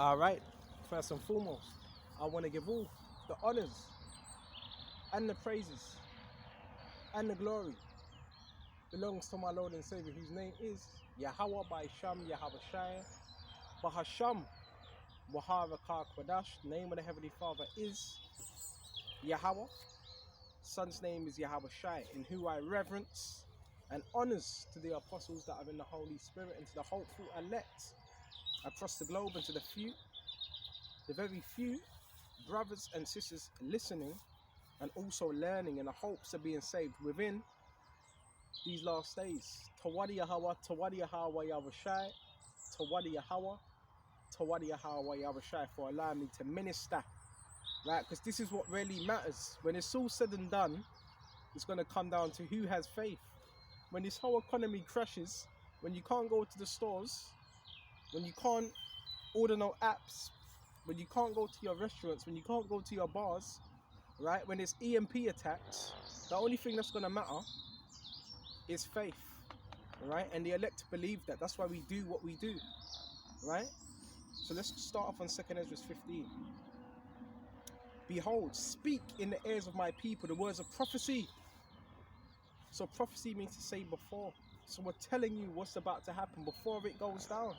All right, first and foremost, I want to give all the honors and the praises and the glory belongs to my Lord and Savior, whose name is Yahweh by Sham Yahweh Shai Bahasham Waharakar Kwadash. The name of the Heavenly Father is Yahweh. Son's name is Yahweh Shai, in who I reverence and honors to the apostles that are in the Holy Spirit, and to the hopeful elect across the globe, and to the very few brothers and sisters listening and also learning in the hopes of being saved within these last days. Tawadi Yahweh, Tawadi Yahweh Yahweh Shai, Tawadi Yahweh, Tawadi Yahweh Yahweh Shai, for allowing me to minister, right? Because this is what really matters. When it's all said and done, it's going to come down to who has faith. When this whole economy crashes, when you can't go to the stores, when you can't order no apps, when you can't go to your restaurants, when you can't go to your bars, right? When there's EMP attacks, the only thing that's going to matter is faith, right? And the elect believe that. That's why we do what we do, right? So let's start off on 2nd Ezra 15. Behold, speak in the ears of my people the words of prophecy. So prophecy means to say before. So we're telling you what's about to happen before it goes down,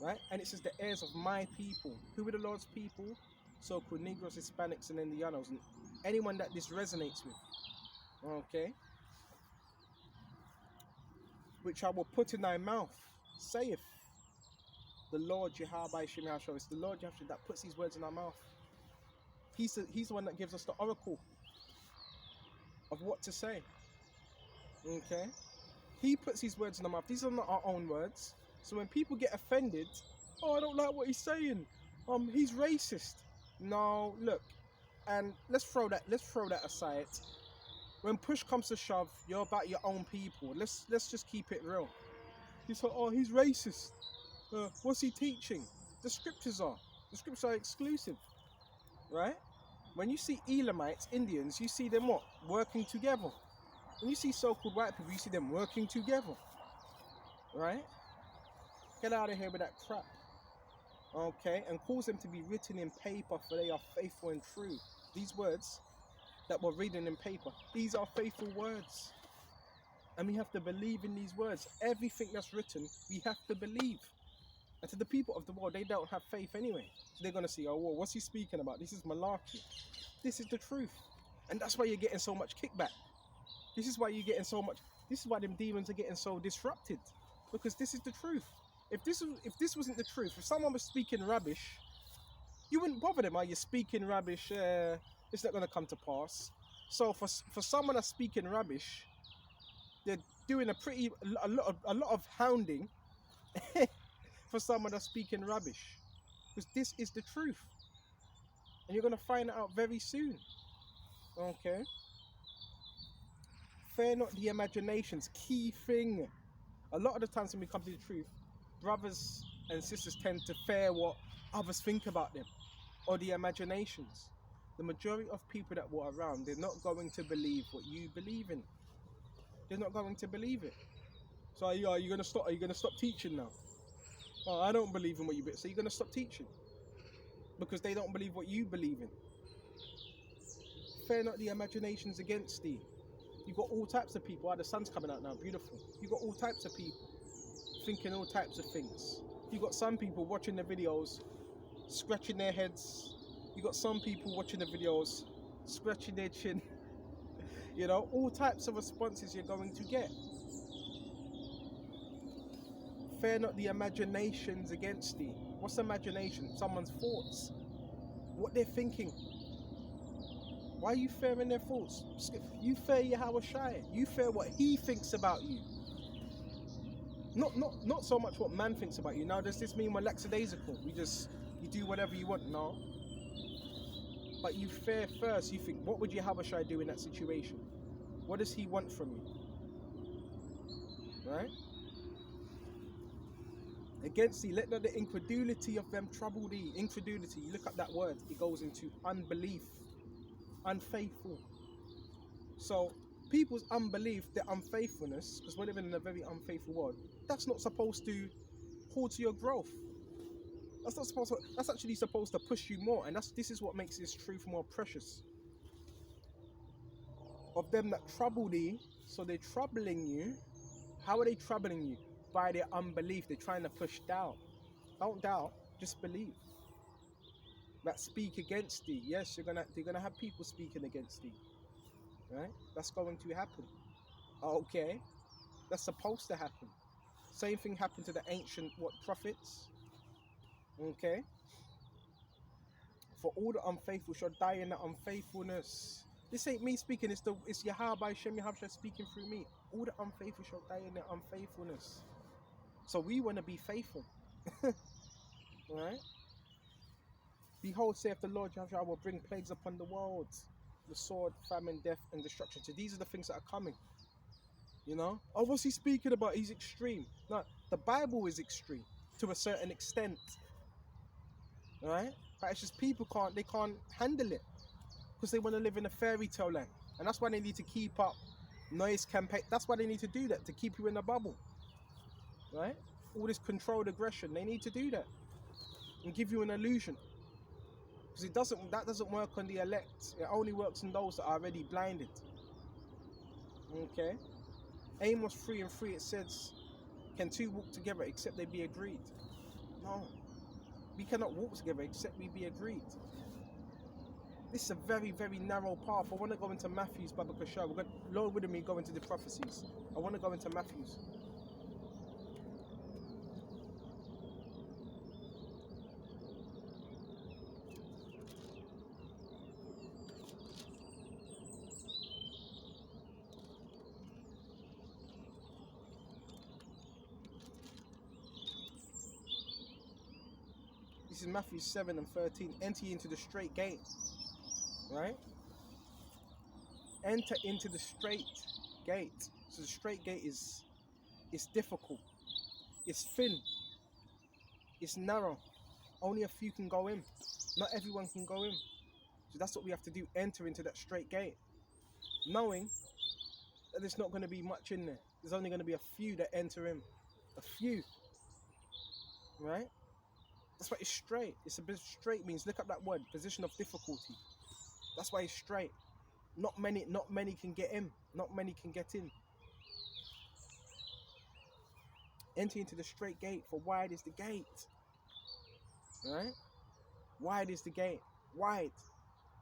right? And it says the heirs of my people. Who are the Lord's people? So-called Negroes, Hispanics, and Indianos, and anyone that this resonates with, okay? Which I will put in thy mouth, saith the Lord Jehovah Shem Yahshua. It's the Lord Yahshua that puts these words in our mouth. He's the one that gives us the oracle of what to say, okay? He puts these words in our mouth. These are not our own words. So when people get offended, oh, I don't like what he's saying. He's racist. No, look, and let's throw that aside. When push comes to shove, you're about your own people. Let's just keep it real. He's like, oh, he's racist. What's he teaching? The scriptures are exclusive, right? When you see Elamites, Indians, you see them what? Working together. When you see so-called white people, you see them working together, right? Get out of here with that crap, okay? And cause them to be written in paper, for they are faithful and true. These words that we're reading in paper, these are faithful words. And we have to believe in these words. Everything that's written, we have to believe. And to the people of the world, they don't have faith anyway. So they're going to see, oh, well, what's he speaking about? This is malarkey. This is the truth. And that's why you're getting so much kickback. This is why you're getting so much. This is why them demons are getting so disrupted. Because this is the truth. If this wasn't the truth, if someone was speaking rubbish, you wouldn't bother them. Are you speaking rubbish? It's not going to come to pass. So for someone that's speaking rubbish, they're doing a lot of hounding for someone that's speaking rubbish, because this is the truth, and you're going to find it out very soon, okay? Fear not the imaginations. Key thing. A lot of the times when we come to the truth, brothers and sisters tend to fear what others think about them, or the imaginations. The majority of people that were around, they're not going to believe what you believe in. They're not going to believe it. So are you going to stop? Are you going to stop teaching now? Oh, I don't believe in what you believe. So you're going to stop teaching because they don't believe what you believe in. Fear not the imaginations against thee. You got all types of people. The sun's coming out now, beautiful. You got all types of people thinking all types of things. You got some people watching the videos, scratching their heads. You got some people watching the videos, scratching their chin. You know, all types of responses you're going to get. Fear not the imaginations against thee. What's imagination? Someone's thoughts. What they're thinking. Why are you fearing their thoughts? You fear Yahweh Shai. You fear what he thinks about you. Not so much what man thinks about you. Now, does this mean we're lackadaisical? You do whatever you want? No. But you fear first. You think, what would Yahweh Shai do in that situation? What does he want from you? Right? Against thee, let not the incredulity of them trouble thee. Incredulity, you look up that word, it goes into unbelief, unfaithful. So people's unbelief, their unfaithfulness, because we're living in a very unfaithful world, that's not supposed to hold to your growth. That's not supposed to, that's actually supposed to push you more, and this is what makes this truth more precious. Of them that trouble thee, so they're troubling you. How are they troubling you? By their unbelief. They're trying to push doubt. Don't doubt, just believe. That speak against thee. Yes, they're gonna have people speaking against thee. Right? That's going to happen. Okay. That's supposed to happen. Same thing happened to the ancient prophets. Okay. For all the unfaithful shall die in the unfaithfulness. This ain't me speaking, it's Yahweh Shem Yahweh speaking through me. All the unfaithful shall die in their unfaithfulness. So we want to be faithful. Right? Behold, saith the Lord Yahweh, I will bring plagues upon the world. The sword, famine, death, and destruction. So these are the things that are coming. You know? Oh, what's he speaking about? He's extreme. No, the Bible is extreme to a certain extent. Right? But it's just people can't handle it. Because they want to live in a fairy tale land. And that's why they need to keep up noise campaign. That's why they need to do that, to keep you in a bubble. Right? All this controlled aggression, they need to do that. And give you an illusion. Because that doesn't work on the elect. It only works on those that are already blinded. Okay? Amos 3:3, it says, can two walk together except they be agreed? No. We cannot walk together except we be agreed. This is a very, very narrow path. I want to go into Matthew's, Baba Kashar. Lord willing me go into the prophecies. I want to go into Matthew's. This is Matthew 7:13. Enter into the straight gate. Right? Enter into the straight gate. So the straight gate is difficult. It's thin. It's narrow. Only a few can go in. Not everyone can go in. So that's what we have to do. Enter into that straight gate. Knowing that there's not going to be much in there. There's only going to be a few that enter in. A few. Right? That's why it's straight. It's a bit straight means, look up that word, position of difficulty. That's why it's straight. Not many can get in. Not many can get in. Enter into the straight gate, for wide is the gate. Right? Wide is the gate. Wide.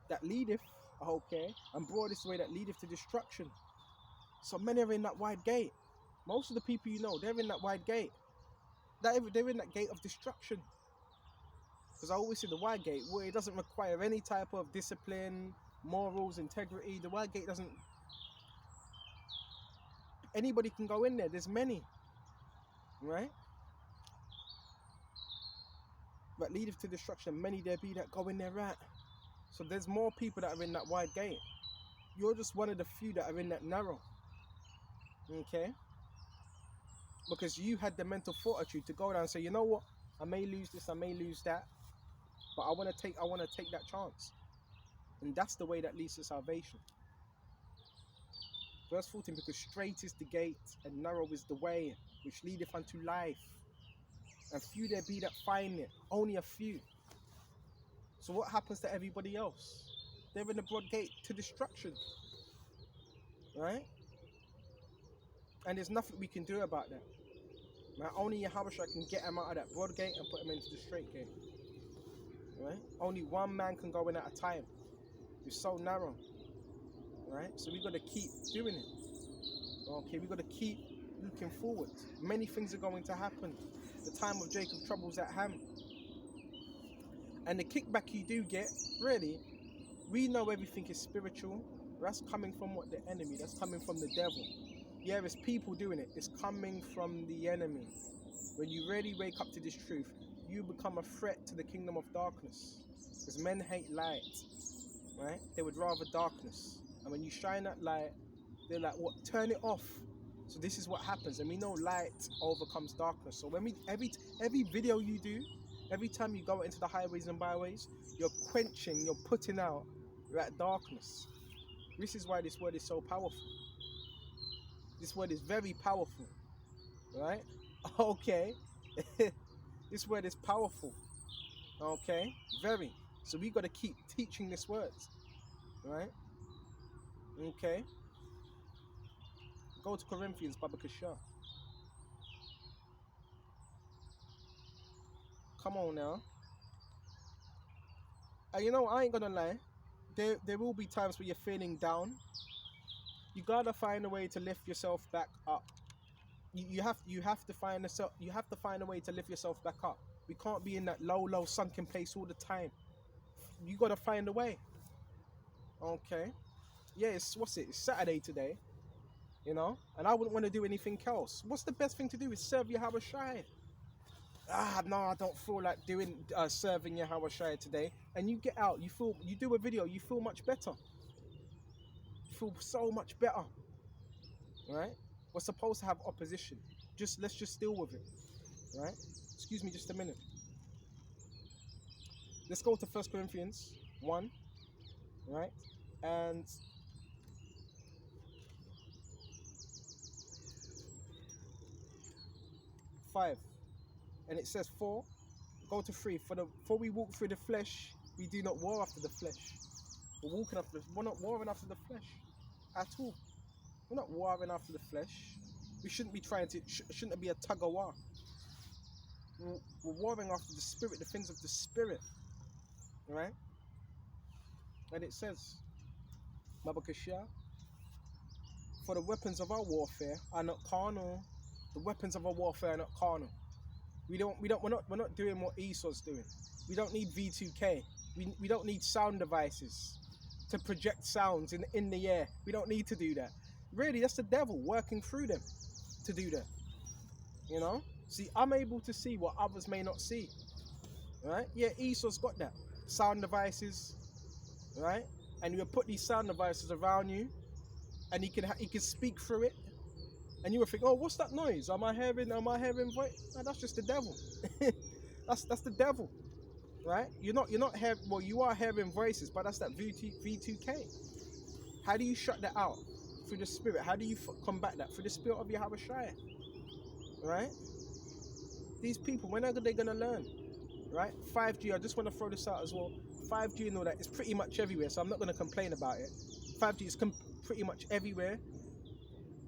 That leadeth, okay, and broad is the way that leadeth to destruction. So many are in that wide gate. Most of the people you know, they're in that wide gate. They're in that gate of destruction. Because I always say the wide gate, well, it doesn't require any type of discipline, morals, integrity. The wide gate doesn't... Anybody can go in there. There's many. Right? But leadeth to destruction. Many there be that go in there right. So there's more people that are in that wide gate. You're just one of the few that are in that narrow. Okay? Because you had the mental fortitude to go down and say, you know what? I may lose this, I may lose that. But I want to take that chance. And that's the way that leads to salvation. Verse 14, because straight is the gate and narrow is the way which leadeth unto life. And few there be that find it. Only a few. So what happens to everybody else? They're in the broad gate to destruction. Right? And there's nothing we can do about that. Right? Only Yahweh can get them out of that broad gate and put them into the straight gate. Right? Only one man can go in at a time. It's so narrow. Right? So we've got to keep doing it. Okay, we've got to keep looking forward. Many things are going to happen. The time of Jacob's troubles at hand. And the kickback you do get, really, we know everything is spiritual. That's coming from what? The enemy. That's coming from the devil. Yeah, it's people doing it. It's coming from the enemy. When you really wake up to this truth, you become a threat to the kingdom of darkness. Because men hate light, right? They would rather darkness. And when you shine that light, they're like, what? Turn it off. So this is what happens. And we know light overcomes darkness. So when every video you do, every time you go into the highways and byways, you're quenching, you're putting out that darkness. This is why this word is so powerful. This word is very powerful, right? Okay. This word is powerful. Okay, very. So we got to keep teaching this words, right? Okay. Go to Corinthians, Baba Kasha. Come on now. And you know, I ain't gonna lie. There will be times where you're feeling down. You gotta find a way to lift yourself back up. You have to find a way to lift yourself back up. We can't be in that low sunken place all the time. You gotta find a way. Okay. Yeah, it's Saturday today, you know, and I wouldn't want to do anything else. What's the best thing to do is serve Yahweh Shai. No, I don't feel like doing serving Yahweh Shai today. And you get out, you do a video, you feel much better. You feel so much better, right? We're supposed to have opposition. Let's just deal with it, right? Excuse me, just a minute. Let's go to 1 Corinthians 1, right? And 5. And it says 4, go to 3. For we walk through the flesh, we do not war after the flesh. We're not warring after the flesh at all. We're not warring after the flesh. We shouldn't be shouldn't be a tug of war. We're warring after the spirit, the things of the spirit, right? And it says, Mabakashia, for the weapons of our warfare are not carnal. The weapons of our warfare are not carnal. We're not doing what Esau's doing. We don't need V2K. We don't need sound devices to project sounds in the air. We don't need to do that. Really, that's the devil working through them to do that. You know? See, I'm able to see what others may not see. Right? Yeah, Esau's got that. Sound devices, right? And you put these sound devices around you, and he can speak through it. And you will think, oh, what's that noise? Am I hearing voice? No, that's just the devil. that's the devil, right? You're not hearing. Well, you are hearing voices, but that's that V2K. How do you shut that out? Through the spirit. How do you combat that? Through the spirit of Yahweh Shai, right? These people, when are they gonna learn, right? 5G. I just want to throw this out as well. 5G and all that is pretty much everywhere, so I'm not gonna complain about it. 5G is pretty much everywhere.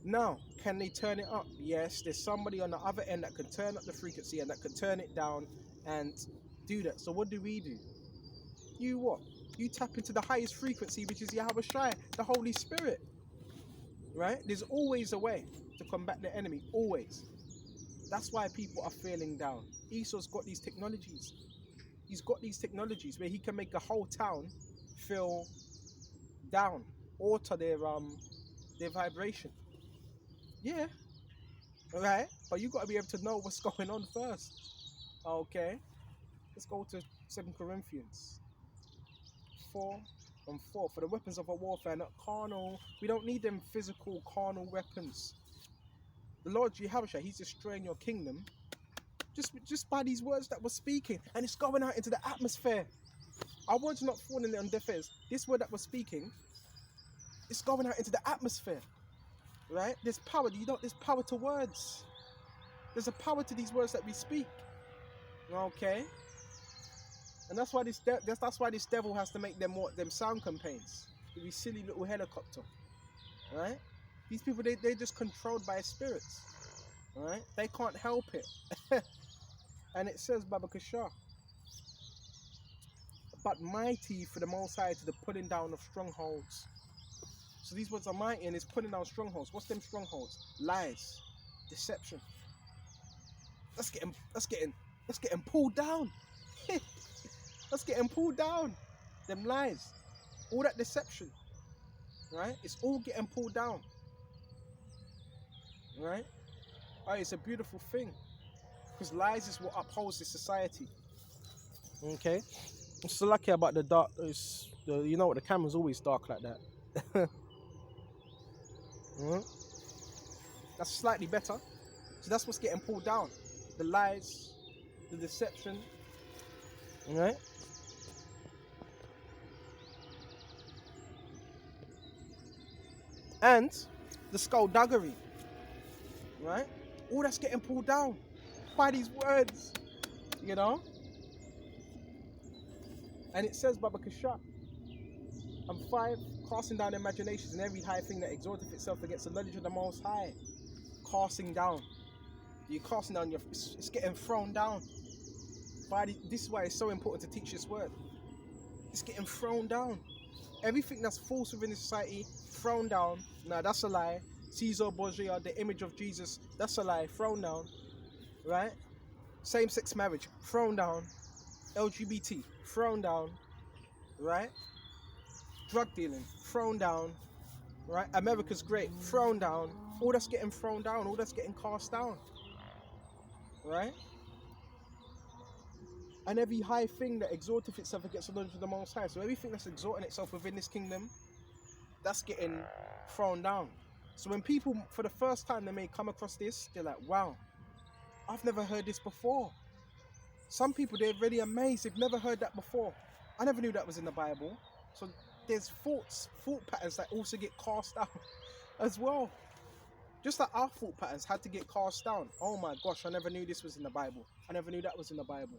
Now, can they turn it up? Yes, there's somebody on the other end that can turn up the frequency and that can turn it down and do that. So what do? You what? You tap into the highest frequency, which is Yahweh Shai, the Holy Spirit. Right? There's always a way to combat the enemy, always. That's why people are feeling down. Esau's got these technologies. He's got these technologies where he can make a whole town feel down, alter their vibration. Yeah, right. But you got to be able to know what's going on first. Okay, let's go to 2 Corinthians 4:4. For the weapons of our warfare are not carnal. We don't need them physical carnal weapons. The Lord Jehovah, He's destroying your kingdom just by these words that we're speaking, and it's going out into the atmosphere. Our words are not falling on deaf ears. This word that we're speaking, it's going out into the atmosphere. Right? There's power. There's power to words. There's a power to these words that we speak. Okay? And that's why this devil has to make them sound campaigns. These silly little helicopter. Right? These people, they're just controlled by spirits. Right? They can't help it. And it says, Baba Kasha, but mighty for the Most High to the pulling down of strongholds. So these words are mighty, and it's putting down strongholds. What's them strongholds? Lies, deception. Let's get him pulled down. Let's get him pulled down. Them lies, all that deception, right? It's all getting pulled down, right? Oh, it's a beautiful thing, because lies is what upholds this society. Okay, I'm so lucky about the dark. You know what? The camera's always dark like that. That's slightly better. So that's what's getting pulled down. The lies, the deception. Right? And the skullduggery. Right? All that's getting pulled down by these words. You know? And it says, Baba Kasha, and 5, casting down imaginations and every high thing that exalteth itself against the knowledge of the Most High. Casting down. You're casting down, it's getting thrown down. This is why it's so important to teach this word. It's getting thrown down. Everything that's false within the society, thrown down. Nah, that's a lie. Caesar Borgia, the image of Jesus, that's a lie. Thrown down. Right? Same-sex marriage, thrown down. LGBT, thrown down. Right? Drug dealing, thrown down. Right? America's great, thrown down. All that's getting thrown down, all that's getting cast down. Right? And every high thing that exalteth itself against the knowledge of the Most High. So everything that's exalting itself within this kingdom, that's getting thrown down. So when people, for the first time, they may come across this, they're like, wow, I've never heard this before. Some people, they're really amazed. They've never heard that before. I never knew that was in the Bible. So there's thought patterns that also get cast down as well. Just like our thought patterns had to get cast down. Oh my gosh, I never knew this was in the Bible. I never knew that was in the Bible.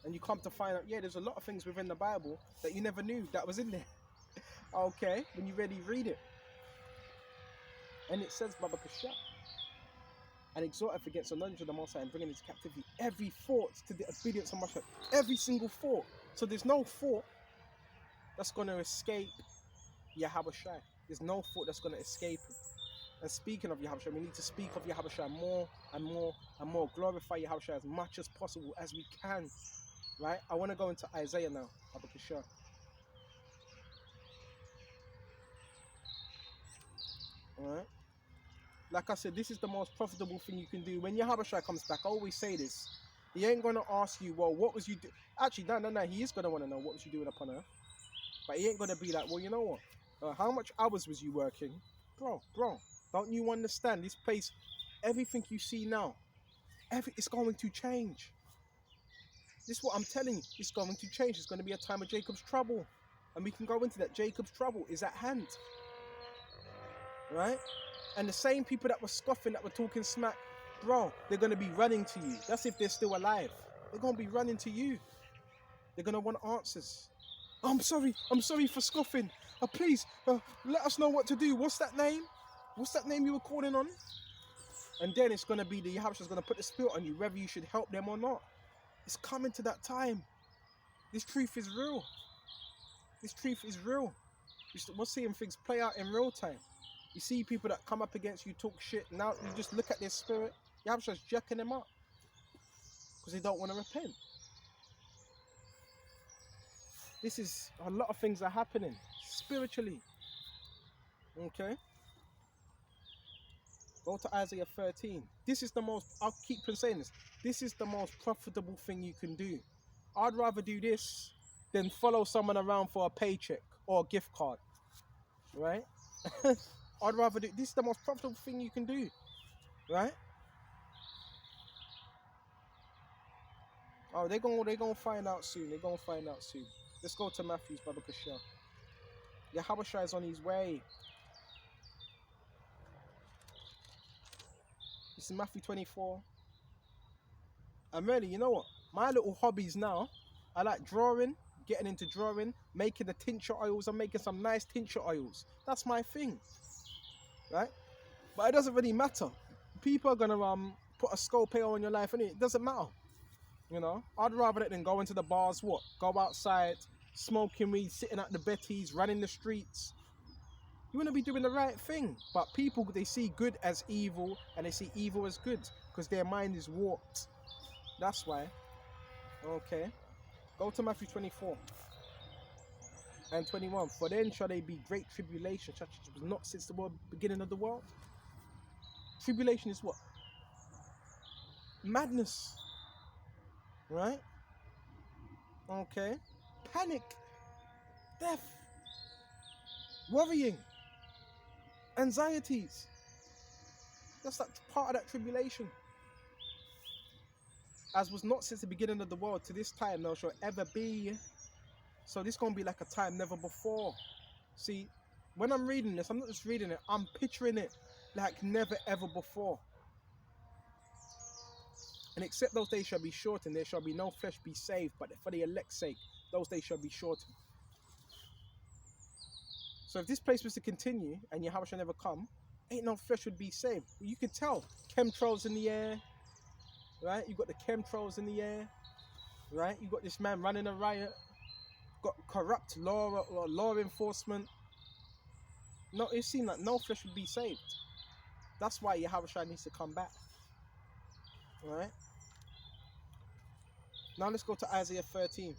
And you come to find out, yeah, there's a lot of things within the Bible that you never knew that was in there. Okay, when you really read it. And it says, Baba Kasha, and exhorteth against the knowledge of the Most High and bringing into captivity every thought to the obedience of Mashiach. Every single thought. So there's no thought that's going to escape Yahweh Shai. There's no thought that's going to escape him. And speaking of Yahweh Shai, we need to speak of Yahweh Shai more and more and more. Glorify Yahweh Shai as much as possible as we can. Right? I want to go into Isaiah now, Baba Kasha. Alright? Like I said, this is the most profitable thing you can do. When Yahweh Shai comes back, I always say this. He ain't going to ask you, well, what was you doing? Actually, no. He is going to want to know what was you doing upon earth. But he ain't going to be like, well, you know what? How much hours was you working? Bro, don't you understand? This place, everything you see now, it's going to change. This is what I'm telling you. It's going to change. It's going to be a time of Jacob's trouble. And we can go into that. Jacob's trouble is at hand. Right? And the same people that were scoffing, that were talking smack, bro, they're going to be running to you. That's if they're still alive. They're going to be running to you. They're going to want answers. Oh, I'm sorry for scoffing. Please, let us know what to do. What's that name? What's that name you were calling on? And then it's going to be the Yahweh is going to put the spirit on you, whether you should help them or not. It's coming to that time. This truth is real. This truth is real. We're seeing things play out in real time. You see people that come up against you, talk shit. Now you just look at their spirit. Yahweh's jacking them up because they don't want to repent. This is a lot of things are happening spiritually. Okay. Go to Isaiah 13. This is the most, I'll keep on saying this. This is the most profitable thing you can do. I'd rather do this than follow someone around for a paycheck or a gift card. Right? I'd rather do this. Is the most profitable thing you can do. Right? Oh, they're gonna find out soon. They're gonna find out soon. Let's go to Matthew's, Baba Kasha. Yahweh Shai is on his way. This is Matthew 24. And really, you know what? My little hobbies now, I like drawing, getting into drawing, making the tincture oils. I'm making some nice tincture oils. That's my thing. Right? But it doesn't really matter. People are gonna put a scope on your life, and it doesn't matter. You know? I'd rather it than go into the bars, go outside, smoking weed, sitting at the betties, running the streets. You want to be doing the right thing. But people, they see good as evil and they see evil as good because their mind is warped. That's why. Okay. Go to Matthew 24 and 21. For then shall they be great tribulation, such as was not since the beginning of the world. Tribulation is what? Madness. Right? Okay. Panic. Death. Worrying. Anxieties. That's that part of that tribulation. As was not since the beginning of the world to this time, nor shall ever be. So this is going to be like a time never before. See, when I'm reading this, I'm not just reading it, I'm picturing it like never ever before. And except those days shall be shortened, there shall be no flesh be saved, but for the elect's sake, those days shall be shortened. So if this place was to continue and Yahweh shall never come, ain't no flesh would be saved. You can tell chemtrails in the air, right? You got the chemtrails in the air, right? You got this man running a riot, got corrupt law enforcement. No, it seemed like no flesh would be saved. That's why Yahweh needs to come back. All right. Now let's go to Isaiah 13.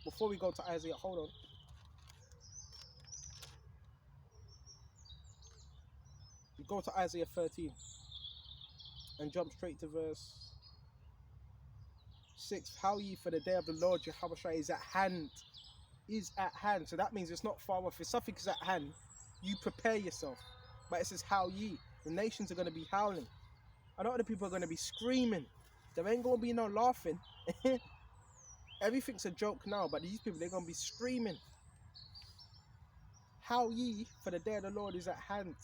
Before we go to Isaiah, hold on. We go to Isaiah 13 and jump straight to verse 6. How ye, for the day of the Lord Yahweh is at hand. Is at hand. So that means it's not far off. If something is at hand, you prepare yourself. But it says how ye. The nations are going to be howling. A lot of the people are going to be screaming. There ain't going to be no laughing. Everything's a joke now, but these people, they're going to be screaming. How ye, for the day of the Lord is at hand.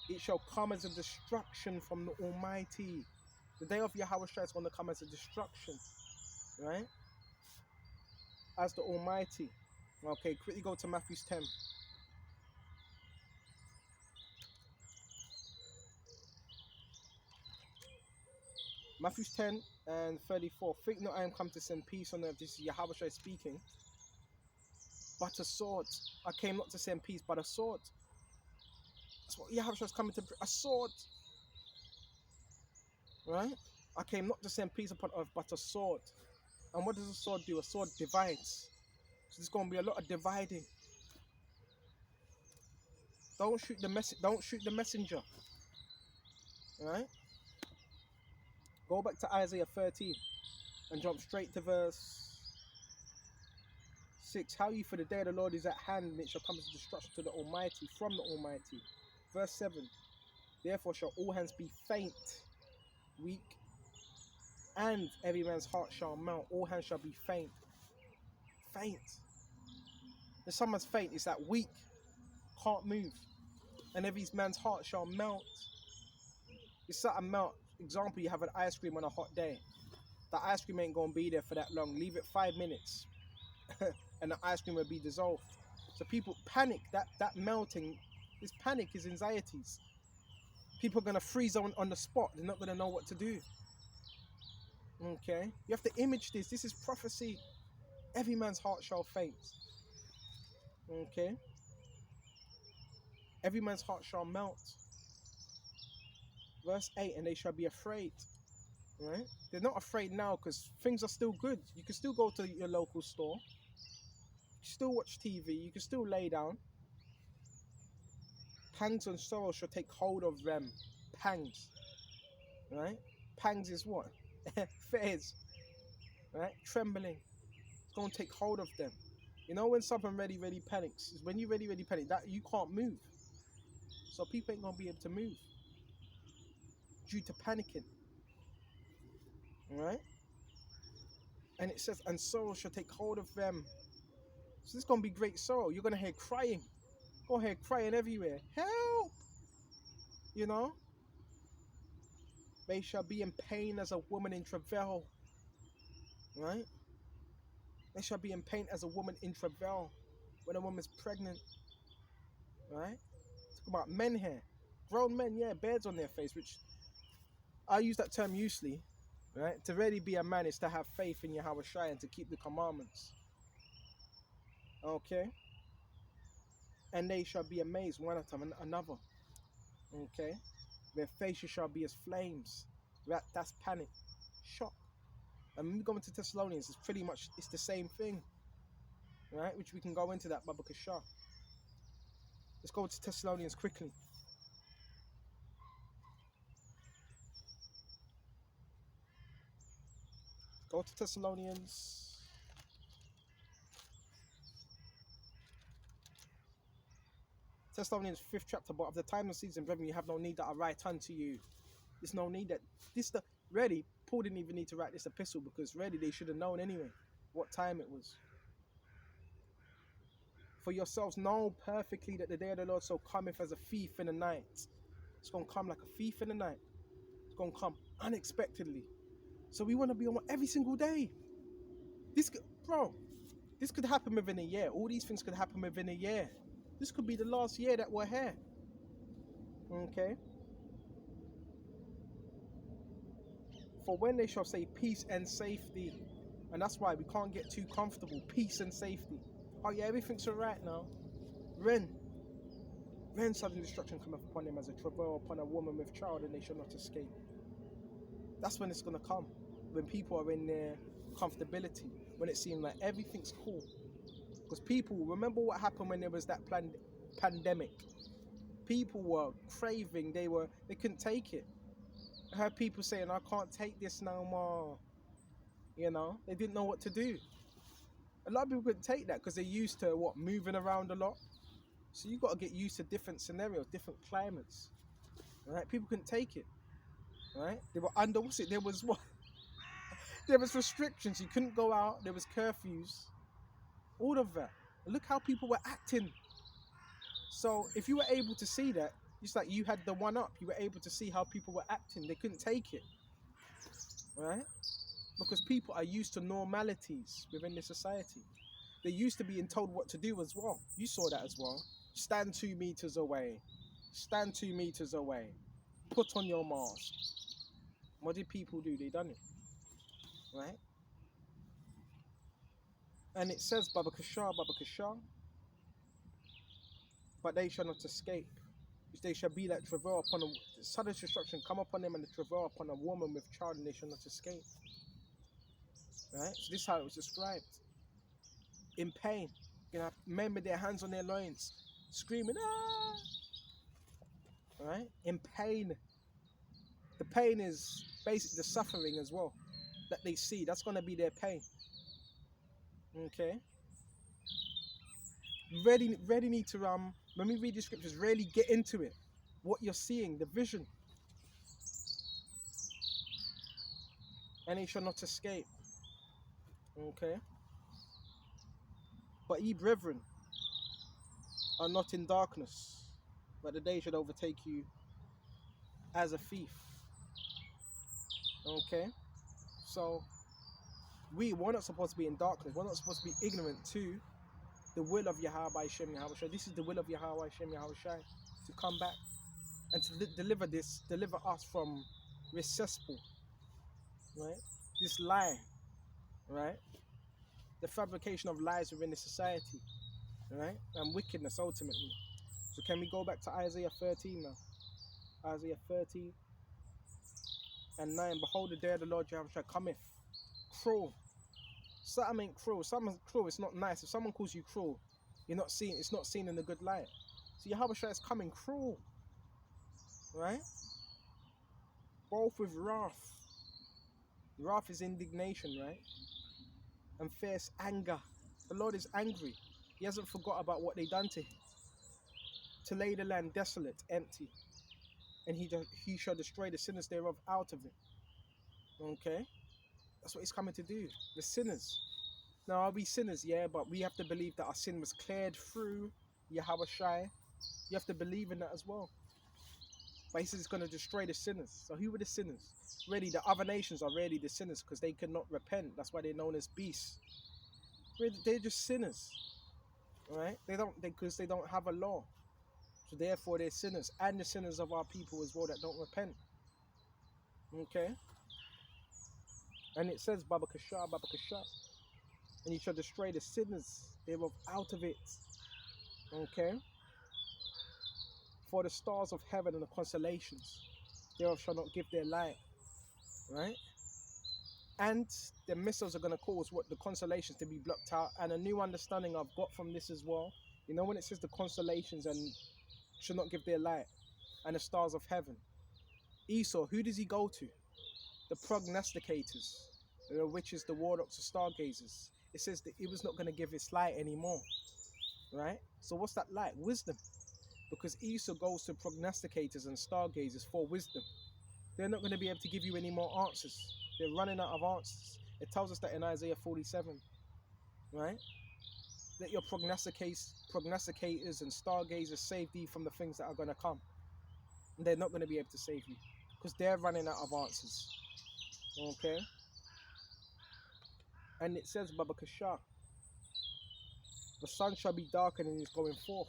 It shall come as a destruction from the Almighty. The day of Yahweh is going to come as a destruction. Right? As the Almighty. Okay, quickly go to Matthew 10. Matthew 10 and 34. Think not I am come to send peace on earth. This is Yahweh speaking. But a sword. I came not to send peace, but a sword. That's what Yahweh is coming to bring. A sword. Right? I came not to send peace upon earth, but a sword. And what does a sword do? A sword divides. So there's going to be a lot of dividing. Don't shoot the messenger. Right? Go back to Isaiah 13 and jump straight to verse 6. How ye, for the day of the Lord is at hand, and it shall come as destruction to the Almighty, from the Almighty. Verse 7. Therefore shall all hands be faint, weak, and every man's heart shall melt. All hands shall be faint. Faint. If someone's faint, it's that weak, can't move. And every man's heart shall melt. It's something melt. Example, you have an ice cream on a hot day. The ice cream ain't going to be there for that long. Leave it 5 minutes and the ice cream will be dissolved. So people panic. That melting is panic, is anxieties. People are going to freeze on the spot. They're not going to know what to do. Okay? You have to image this. This is prophecy. Every man's heart shall faint. Okay? Every man's heart shall melt. Verse 8, and they shall be afraid. Right? They're not afraid now because things are still good. You can still go to your local store. You can still watch TV. You can still lay down. Pangs and sorrow shall take hold of them. Pangs. Right? Pangs is what? Fears. Right? Trembling. It's going to take hold of them. You know when something really panics? Is when you really panic, that you can't move. So people ain't going to be able to move. Due to panicking. Right? And it says, and sorrow shall take hold of them. So this is going to be great sorrow. You're going to hear crying. Go ahead, crying everywhere. Help! You know? They shall be in pain as a woman in travail. Right? They shall be in pain as a woman in travail. When a woman's pregnant. Right? Talk about men here. Grown men, yeah, beards on their face, which I use that term usually. Right? To really be a man is to have faith in Yahweh Shai and to keep the commandments. Okay? And they shall be amazed one at another. Okay? Their faces shall be as flames. That's panic. Shock. And when we go into Thessalonians, it's pretty much, it's the same thing. Right? Which we can go into that Baba Kashah. Let's go to Thessalonians quickly. Go to Thessalonians. Thessalonians 5th chapter. But of the time and season, brethren, you have no need that I write unto you. There's no need that really, Paul didn't even need to write this epistle because really they should have known anyway what time it was. For yourselves know perfectly that the day of the Lord so cometh as a thief in the night. It's going to come like a thief in the night. It's going to come unexpectedly. So we want to be on every single day. Bro, this could happen within a year. All these things could happen within a year. This could be the last year that we're here. Okay? For when they shall say peace and safety, and that's why we can't get too comfortable. Peace and safety. Oh yeah, everything's alright now. Ren, sudden destruction cometh upon him as a travail upon a woman with child, and they shall not escape. That's when it's gonna come. When people are in their comfortability, when it seems like everything's cool. Because people, remember what happened when there was that pandemic? People were craving, they couldn't take it. I heard people saying, I can't take this no more. You know, they didn't know what to do. A lot of people couldn't take that because they're used to moving around a lot. So you got to get used to different scenarios, different climates. Right? People couldn't take it. Right? They were under, there was what? There was restrictions. You couldn't go out. There was curfews. All of that. Look how people were acting. So if you were able to see that, it's like you had the one up. You were able to see how people were acting. They couldn't take it. Right? Because people are used to normalities within the society. They're used to being told what to do as well. You saw that as well. Stand 2 meters away. Stand 2 meters away. Put on your mask. What did people do? They done it. Right? And it says, Baba Kasha, but they shall not escape. They shall be like travail upon a sudden destruction come upon them, and the travail upon a woman with child, and they shall not escape. Right? So this is how it was described. In pain. You know, men with their hands on their loins, screaming, ah! Right? In pain. The pain is basically the suffering as well that they see. That's going to be their pain. Okay? Really need to, when we read the scriptures, really get into it. What you're seeing, the vision. And they shall not escape. Okay? But ye brethren are not in darkness, but the day should overtake you as a thief. Okay? So, we're not supposed to be in darkness. We're not supposed to be ignorant to the will of Yahweh Shem Yahweh. This is the will of Yahweh Shem Yahweh, to come back and to deliver us from this cesspool, right? This lie, right? The fabrication of lies within the society, right? And wickedness ultimately. So can we go back to Isaiah 13 now? Isaiah 13 and 9. Behold, the day of the Lord Yahweh cometh. Cruel. Something ain't cruel. Something's cruel. It's not nice. If someone calls you cruel, it's not seen in a good light. So Yahweh is coming cruel. Right? Both with wrath. Wrath is indignation, right? And fierce anger. The Lord is angry. He hasn't forgot about what they done to him. To lay the land desolate, empty. And he shall destroy the sinners thereof out of it. Okay? That's what he's coming to do. The sinners. Now, are we sinners? Yeah, but we have to believe that our sin was cleared through Yahweh Shai. You have to believe in that as well. But he says it's going to destroy the sinners. So who were the sinners? Really, the other nations are really the sinners because they cannot repent. That's why they're known as beasts. Really, they're just sinners. Right? Because they don't have a law. So therefore they're sinners. And the sinners of our people as well that don't repent. Okay? And it says, Baba Kasha. And you shall destroy the sinners thereof out of it. Okay? For the stars of heaven and the constellations thereof shall not give their light. Right? And the missiles are going to cause the constellations to be blocked out. And a new understanding I've got from this as well. You know when it says the constellations and shall not give their light, and the stars of heaven. Esau, who does he go to? The prognosticators, which is the warlocks of stargazers. It says that it was not going to give its light anymore. Right? So what's that light? Wisdom. Because Esau goes to prognosticators and stargazers for wisdom. They're not going to be able to give you any more answers. They're running out of answers. It tells us that in Isaiah 47. Right? Let your prognosticators and stargazers save thee from the things that are going to come. And they're not going to be able to save you. Because they're running out of answers. Okay? And it says, Baba Kasha, the sun shall be darkened and it's going forth.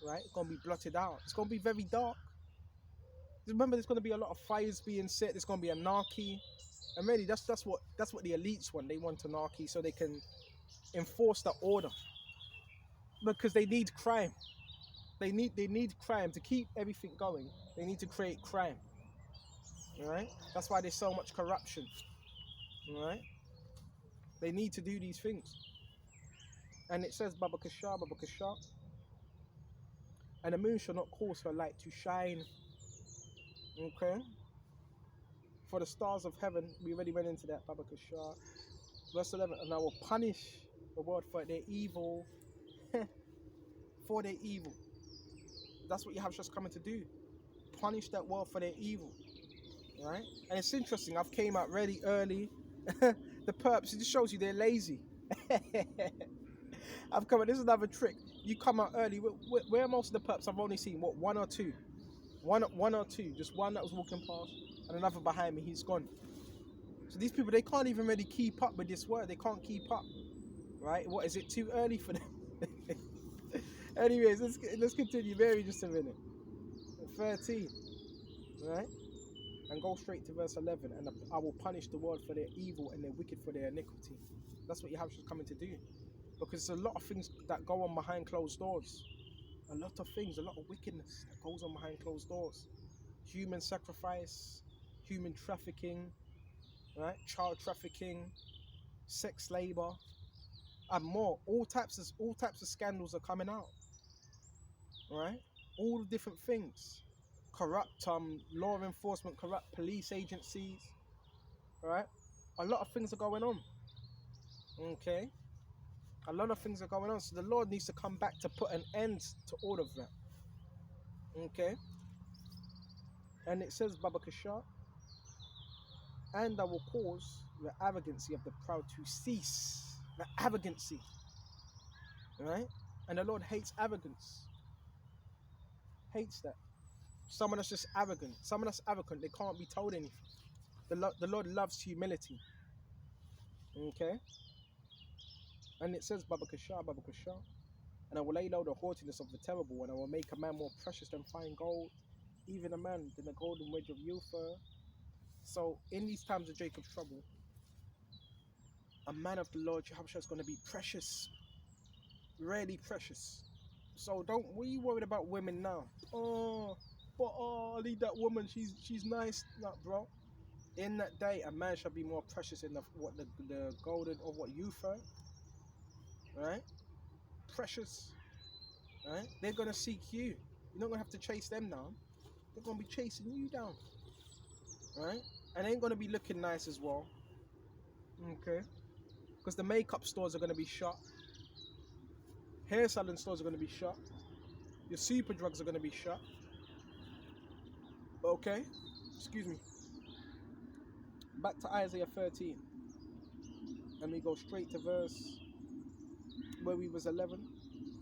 Right? It's going to be blotted out. It's going to be very dark. Remember, there's going to be a lot of fires being set. There's going to be anarchy. And really, that's what the elites want. They want anarchy so they can enforce the order. Because they need crime. They need crime to keep everything going. They need to create crime. All right? That's why there's so much corruption. All right? They need to do these things. And it says, Baba Kasha, Baba Kasha. And the moon shall not cause her light to shine. Okay? For the stars of heaven, we already went into that, Baba Kasha. Verse 11, and I will punish the world for their evil. For their evil. That's what you have just coming to do. Punish that world for their evil. Right? And it's interesting, I've came out really early. The perps, it just shows you they're lazy. I've come out, this is another trick. You come out early. Where are most of the perps? I've only seen, what, one or two? One or two. Just one that was walking past and another behind me. He's gone. So these people, they can't even really keep up with this word. They can't keep up. Right? What, is it too early for them? Anyways, let's continue. Mary, just a minute. 13. Right? And go straight to verse 11. And I will punish the world for their evil and their wicked for their iniquity. That's what Yahweh is coming to do. Because there's a lot of things that go on behind closed doors. A lot of things, a lot of wickedness that goes on behind closed doors. Human sacrifice, human trafficking, right? Child trafficking, sex labor, and more. All types of scandals are coming out. Right? All the different things. Corrupt law enforcement, corrupt police agencies. Right? A lot of things are going on. Okay? A lot of things are going on. So the Lord needs to come back to put an end to all of that. Okay? And it says, Baba Kasha, and I will cause the arrogancy of the proud to cease. The arrogancy. Right? And the Lord hates arrogance. Hates that. Someone that's just arrogant. Someone that's arrogant, they can't be told anything. The Lord loves humility. Okay? And it says, Baba Kasha, Baba Kasha. And I will lay low the haughtiness of the terrible, and I will make a man more precious than fine gold, even a man than the golden wedge of Ephah. So in these times of Jacob's trouble, a man of the Lord Jehovah is going to be precious, really precious. So don't, what are you worried about women now? I need that woman. She's nice, not bro. In that day, a man shall be more precious in the golden of what Ephah, right? Precious, right? They're gonna seek you. You're not gonna have to chase them down. They're gonna be chasing you down, right? And they ain't gonna be looking nice as well. Okay, because the makeup stores are gonna be shut. Hair salon stores are gonna be shut. Your super drugs are gonna be shut. Okay, excuse me. Back to Isaiah 13, and we go straight to verse where we was 11.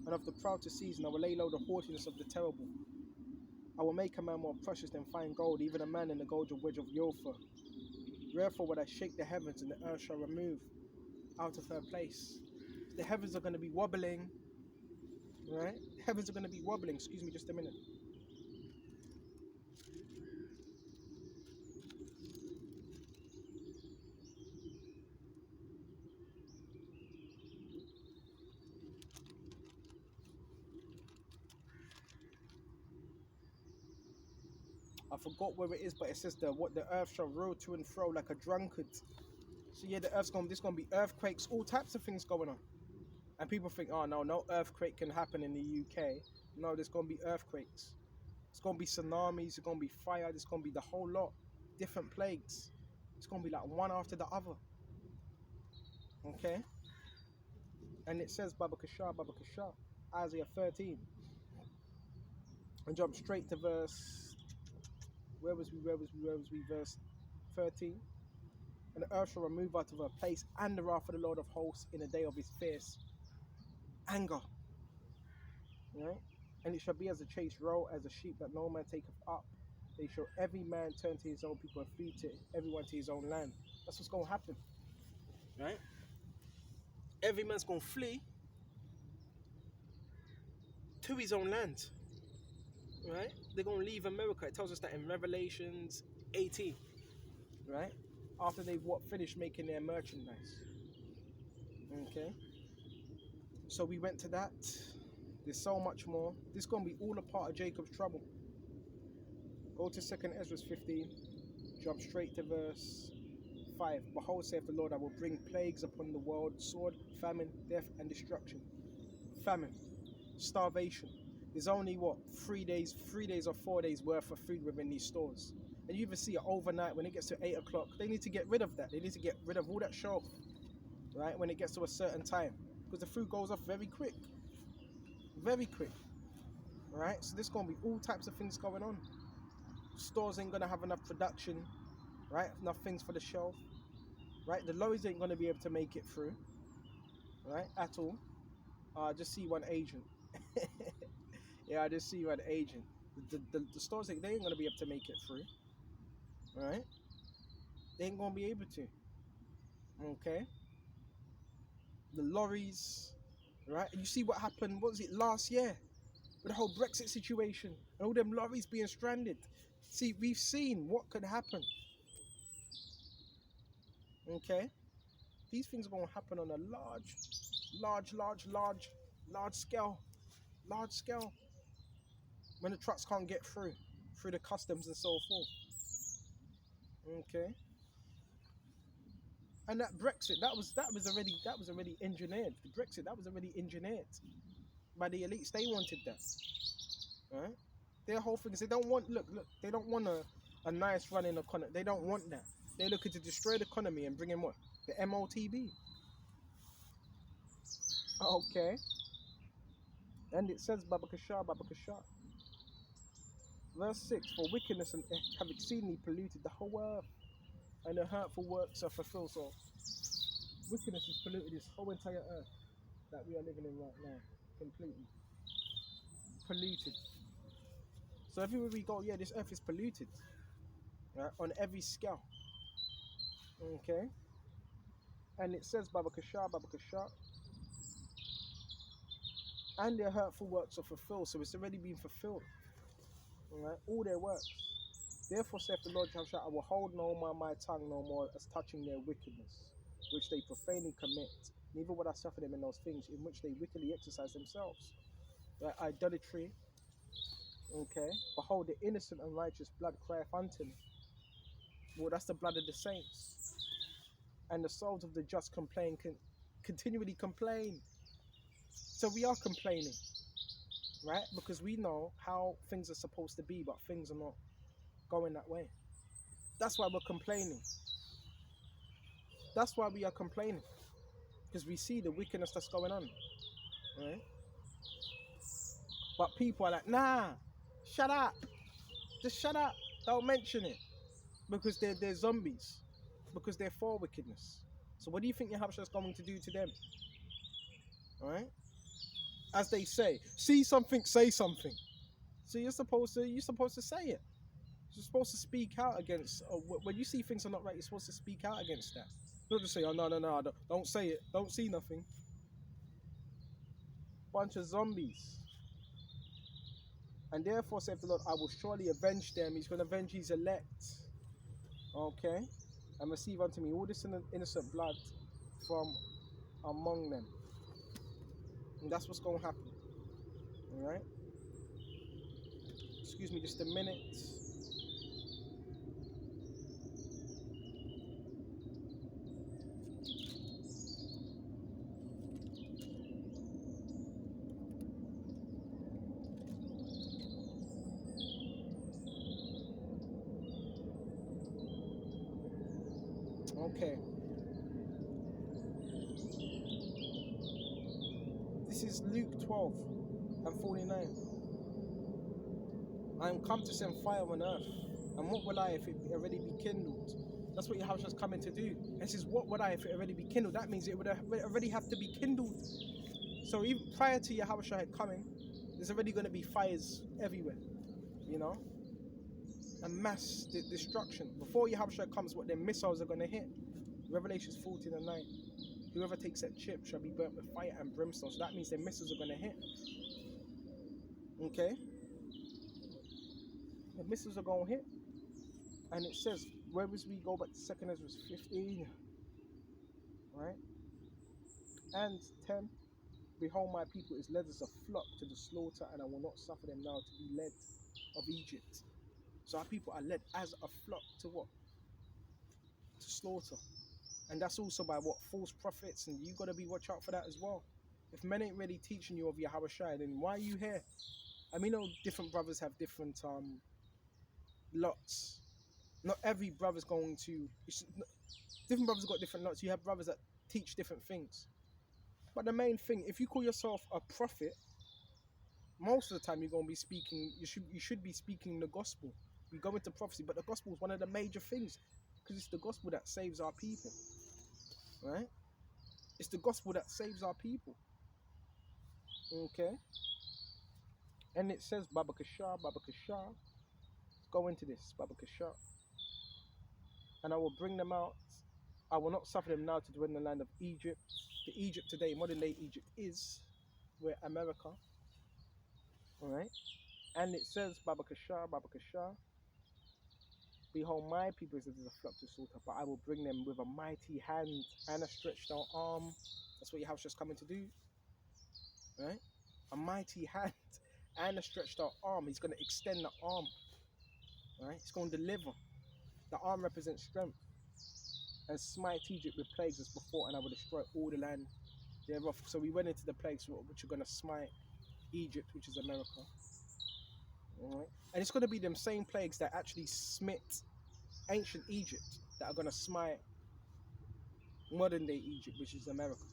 And of the proud to seize, and I will lay low the haughtiness of the terrible. I will make a man more precious than fine gold, even a man in the golden wedge of Ephah. Therefore would I shake the heavens, and the earth shall remove out of her place. The heavens are going to be wobbling, right? The heavens are going to be wobbling. Excuse me just a minute. I forgot where it is, but it says the earth shall roll to and fro like a drunkard. So yeah, there's going to be earthquakes, all types of things going on. And people think, oh no earthquake can happen in the UK. No, there's going to be earthquakes. It's going to be tsunamis, it's going to be fire, there's going to be the whole lot. Different plagues. It's going to be like one after the other. Okay? And it says, Baba Kasha, Isaiah 13. And jump straight to verse, where was we, verse 13. And the earth shall remove out of her place, and the wrath of the Lord of hosts in the day of his fierce anger. Right? And it shall be as a chased roe, as a sheep that no man taketh up. They shall every man turn to his own people and flee to everyone to his own land. That's what's going to happen. Right? every man's going to flee to his own land, right? They're going to leave America. It tells us that in Revelations 18, right? After they've finished making their merchandise. Okay. So we went to that. There's so much more. This is going to be all a part of Jacob's trouble. Go to 2nd Ezra 15. Jump straight to verse 5. Behold, saith the Lord, I will bring plagues upon the world, sword, famine, death, and destruction. Famine, starvation. There's only 3 days or 4 days worth of food within these stores. And you even see it overnight when it gets to 8 o'clock. They need to get rid of that. They need to get rid of all that shelf, right? When it gets to a certain time. Because the food goes off very quick. Very quick. Right? So there's going to be all types of things going on. Stores ain't going to have enough production, right? Enough things for the shelf, right? The lorries ain't going to be able to make it through, right? At all. I just see one agent. Yeah, I just see one agent. The stores, they ain't going to be able to make it through, right? They ain't going to be able to, okay? The lorries, right? And you see what happened, what was it, last year? With the whole Brexit situation and all them lorries being stranded. See, we've seen what could happen. Okay? These things are going to happen on a large scale. Large scale. When the trucks can't get through the customs and so forth. Okay? And that Brexit, that was already engineered. The Brexit, that was already engineered by the elites. They wanted that. Right? Their whole thing is they don't want, look, they don't want a nice running economy. They don't want that. They're looking to destroy the economy and bring in what? The MOTB. Okay. And it says, Babakashah. Verse 6, for wickedness have exceedingly polluted the whole earth, and the hurtful works are fulfilled. So wickedness has polluted this whole entire earth that we are living in right now. Completely. Polluted. So everywhere we go, yeah, this earth is polluted. Right? On every scale. Okay? And it says, Babakashah, and their hurtful works are fulfilled. So it's already been fulfilled. Right? All their works. Therefore saith the Lord Jehovah, I will hold no more my tongue no more as touching their wickedness, which they profanely commit. Neither would I suffer them in those things in which they wickedly exercise themselves. Right? Idolatry. Okay. Behold, the innocent and righteous blood crieth unto me. Well, that's the blood of the saints. And the souls of the just continually complain. So we are complaining, right? Because we know how things are supposed to be, but things are not going that way. That's why we're complaining. That's why we are complaining. Because we see the wickedness that's going on, right? But people are like, nah, shut up. Just shut up. Don't mention it. Because they're zombies. Because they're for wickedness. So what do you think Yahushua is going to do to them? All right? As they say, see something, say something. So you're supposed to say it. You're supposed to speak out against, when you see things are not right, you're supposed to speak out against that. Don't just say, oh, no, don't say it. Don't see nothing. Bunch of zombies. And therefore, saith the Lord, I will surely avenge them. He's going to avenge his elect. Okay? And receive unto me all this innocent blood from among them. And that's what's going to happen. Alright? Excuse me just a minute. Okay. This is Luke 12 and 49. I am come to send fire on earth. And what will I if it already be kindled? That's what Yahushua is coming to do. And it says, what would I if it already be kindled? That means it would already have to be kindled. So even prior to Yahushua coming, there's already going to be fires everywhere. You know? And mass destruction. Before Yahushua comes, what their missiles are going to hit. Revelations 14 and 9. Whoever takes that chip shall be burnt with fire and brimstone. So that means their missiles are going to hit. Okay? The missiles are going to hit. And it says, whereas we go back to 2 Ezra 15, right? And 10, behold, my people is led as a flock to the slaughter, and I will not suffer them now to be led of Egypt. So our people are led as a flock to what? To slaughter. And that's also by what? False prophets, and you got to be watch out for that as well. If men ain't really teaching you of Yahweh Shai, then why are you here? I mean, different brothers have different lots. Not every brother's going to... different brothers got different lots. You have brothers that teach different things. But the main thing, if you call yourself a prophet, most of the time you're going to be speaking, you should be speaking the gospel. We go into prophecy, but the gospel is one of the major things, because it's the gospel that saves our people, right? It's the gospel that saves our people. Okay? And it says, Baba Kashar, let's go into this, Baba Kashar. And I will bring them out. I will not suffer them now to dwell in the land of Egypt. The Egypt today, modern day Egypt, is where America. Alright? And it says, Baba Kashar, behold, my people is a flock to slaughter, but I will bring them with a mighty hand and a stretched out arm. That's what your house just coming to do. Right? A mighty hand and a stretched out arm. He's going to extend the arm. Right? He's going to deliver. The arm represents strength. And smite Egypt with plagues as before, and I will destroy all the land thereof. So we went into the plagues which are going to smite Egypt, which is America. Right? And it's going to be them same plagues that actually smit ancient Egypt that are going to smite modern day Egypt, which is America.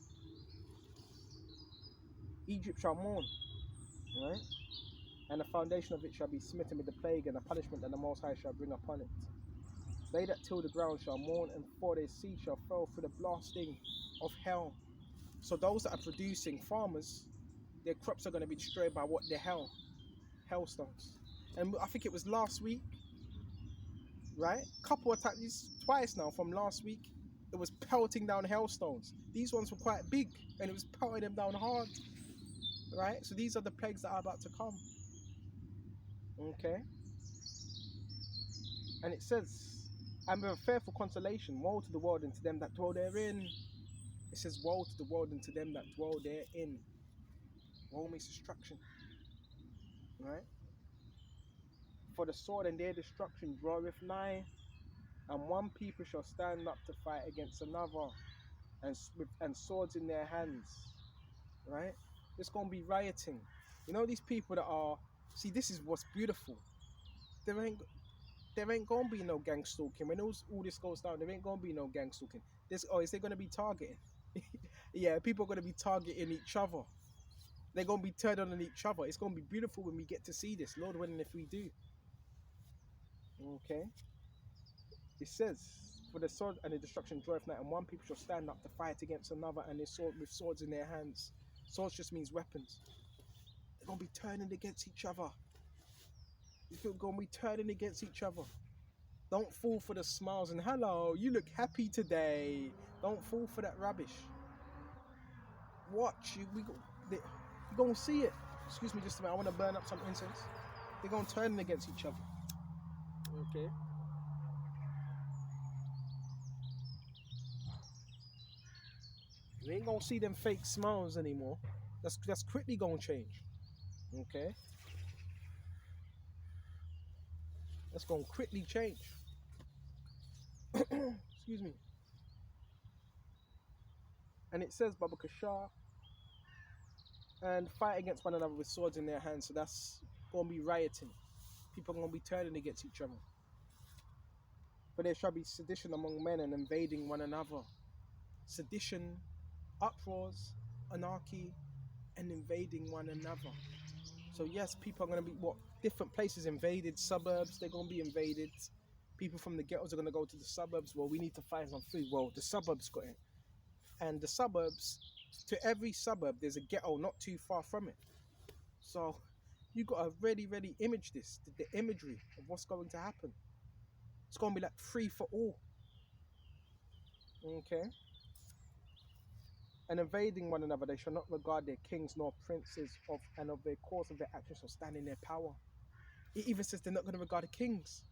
Egypt shall mourn, right? And the foundation of it shall be smitten with the plague, and the punishment that the Most High shall bring upon it. They that till the ground shall mourn, and for their seed shall fall through the blasting of hell. So those that are producing, farmers, their crops are going to be destroyed by what? The hailstones. And I think it was last week, right? Couple of times, twice now from last week, it was pelting down hailstones. These ones were quite big, and it was pelting them down hard, right? So these are the plagues that are about to come. Okay? And it says, and with a fearful consolation, woe to the world and to them that dwell therein. It says, woe to the world and to them that dwell therein. Woe means destruction, right? For the sword and their destruction draweth nigh, and one people shall stand up to fight against another, and swords in their hands, right? There's going to be rioting. You know, these people that are, see, this is what's beautiful. There ain't going to be no gang stalking. When all this goes down, there ain't going to be no gang stalking. Is there going to be targeting? Yeah, people are going to be targeting each other. They're going to be turned on each other. It's going to be beautiful when we get to see this. Lord willing, if we do. Okay. It says, for the sword and the destruction draweth nigh, and one people shall stand up to fight against another, and with swords in their hands. Swords just means weapons. They're going to be turning against each other. They're going to be turning against each other. Don't fall for the smiles and hello, you look happy today. Don't fall for that rubbish. Watch, you're going to see it. Excuse me just a minute, I want to burn up some incense. They're going to turn against each other. Okay. You ain't going to see them fake smiles anymore. That's quickly going to change. Okay. That's going to quickly change. Excuse me. And it says, Baba Kashar, and fight against one another with swords in their hands. So that's going to be rioting. People are going to be turning against each other. For there shall be sedition among men and invading one another. Sedition, uproars, anarchy, and invading one another. So yes, people are going to be, different places invaded, suburbs, they're going to be invaded. People from the ghettos are going to go to the suburbs. Well, we need to find some food. Well, the suburbs got it. And the suburbs, to every suburb, there's a ghetto not too far from it. So you got to really, really image this, the imagery of what's going to happen. It's going to be like free for all. Okay. and invading one another, they shall not regard their kings nor princes and of their cause of their actions shall stand in their power. It even says they're not going to regard the kings.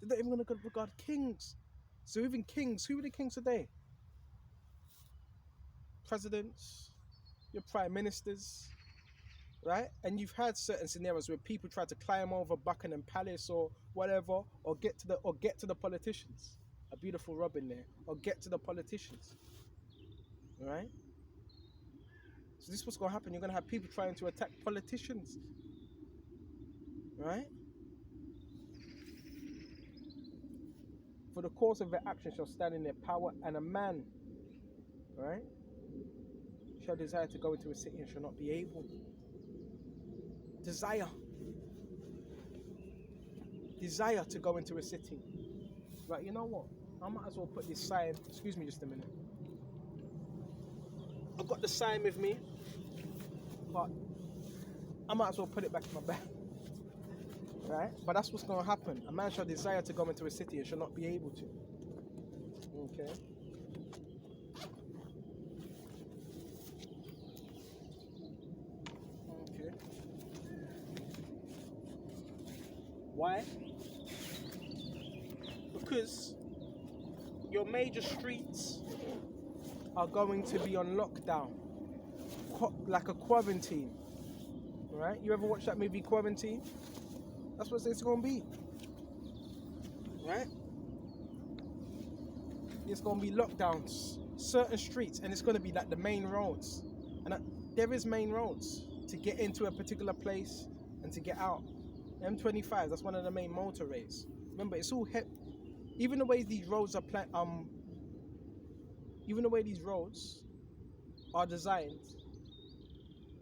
They're not even going to regard kings. So even kings, who are the kings today? Presidents, your prime ministers, right? And you've had certain scenarios where people try to climb over Buckingham Palace or whatever, or get to the politicians. A beautiful Robin there, or get to the politicians, right? So this is what's going to happen. You're going to have people trying to attack politicians, right? For the cause of their action shall stand in their power, and a man, right, shall desire to go into a city and shall not be able. Desire to go into a city. Right, you know what? I might as well put this sign. Excuse me just a minute. I've got the sign with me, but I might as well put it back in my bag. Right? But that's what's going to happen. A man shall desire to go into a city and shall not be able to. Okay? Okay. Why? Because your major streets are going to be on lockdown, like a quarantine. Right? You ever watch that movie Quarantine? That's what it's going to be. Right? It's going to be lockdowns, certain streets, and it's going to be like the main roads. And there is main roads to get into a particular place and to get out. M25, that's one of the main motorways. Remember, it's all even the way these roads are even the way these roads are designed.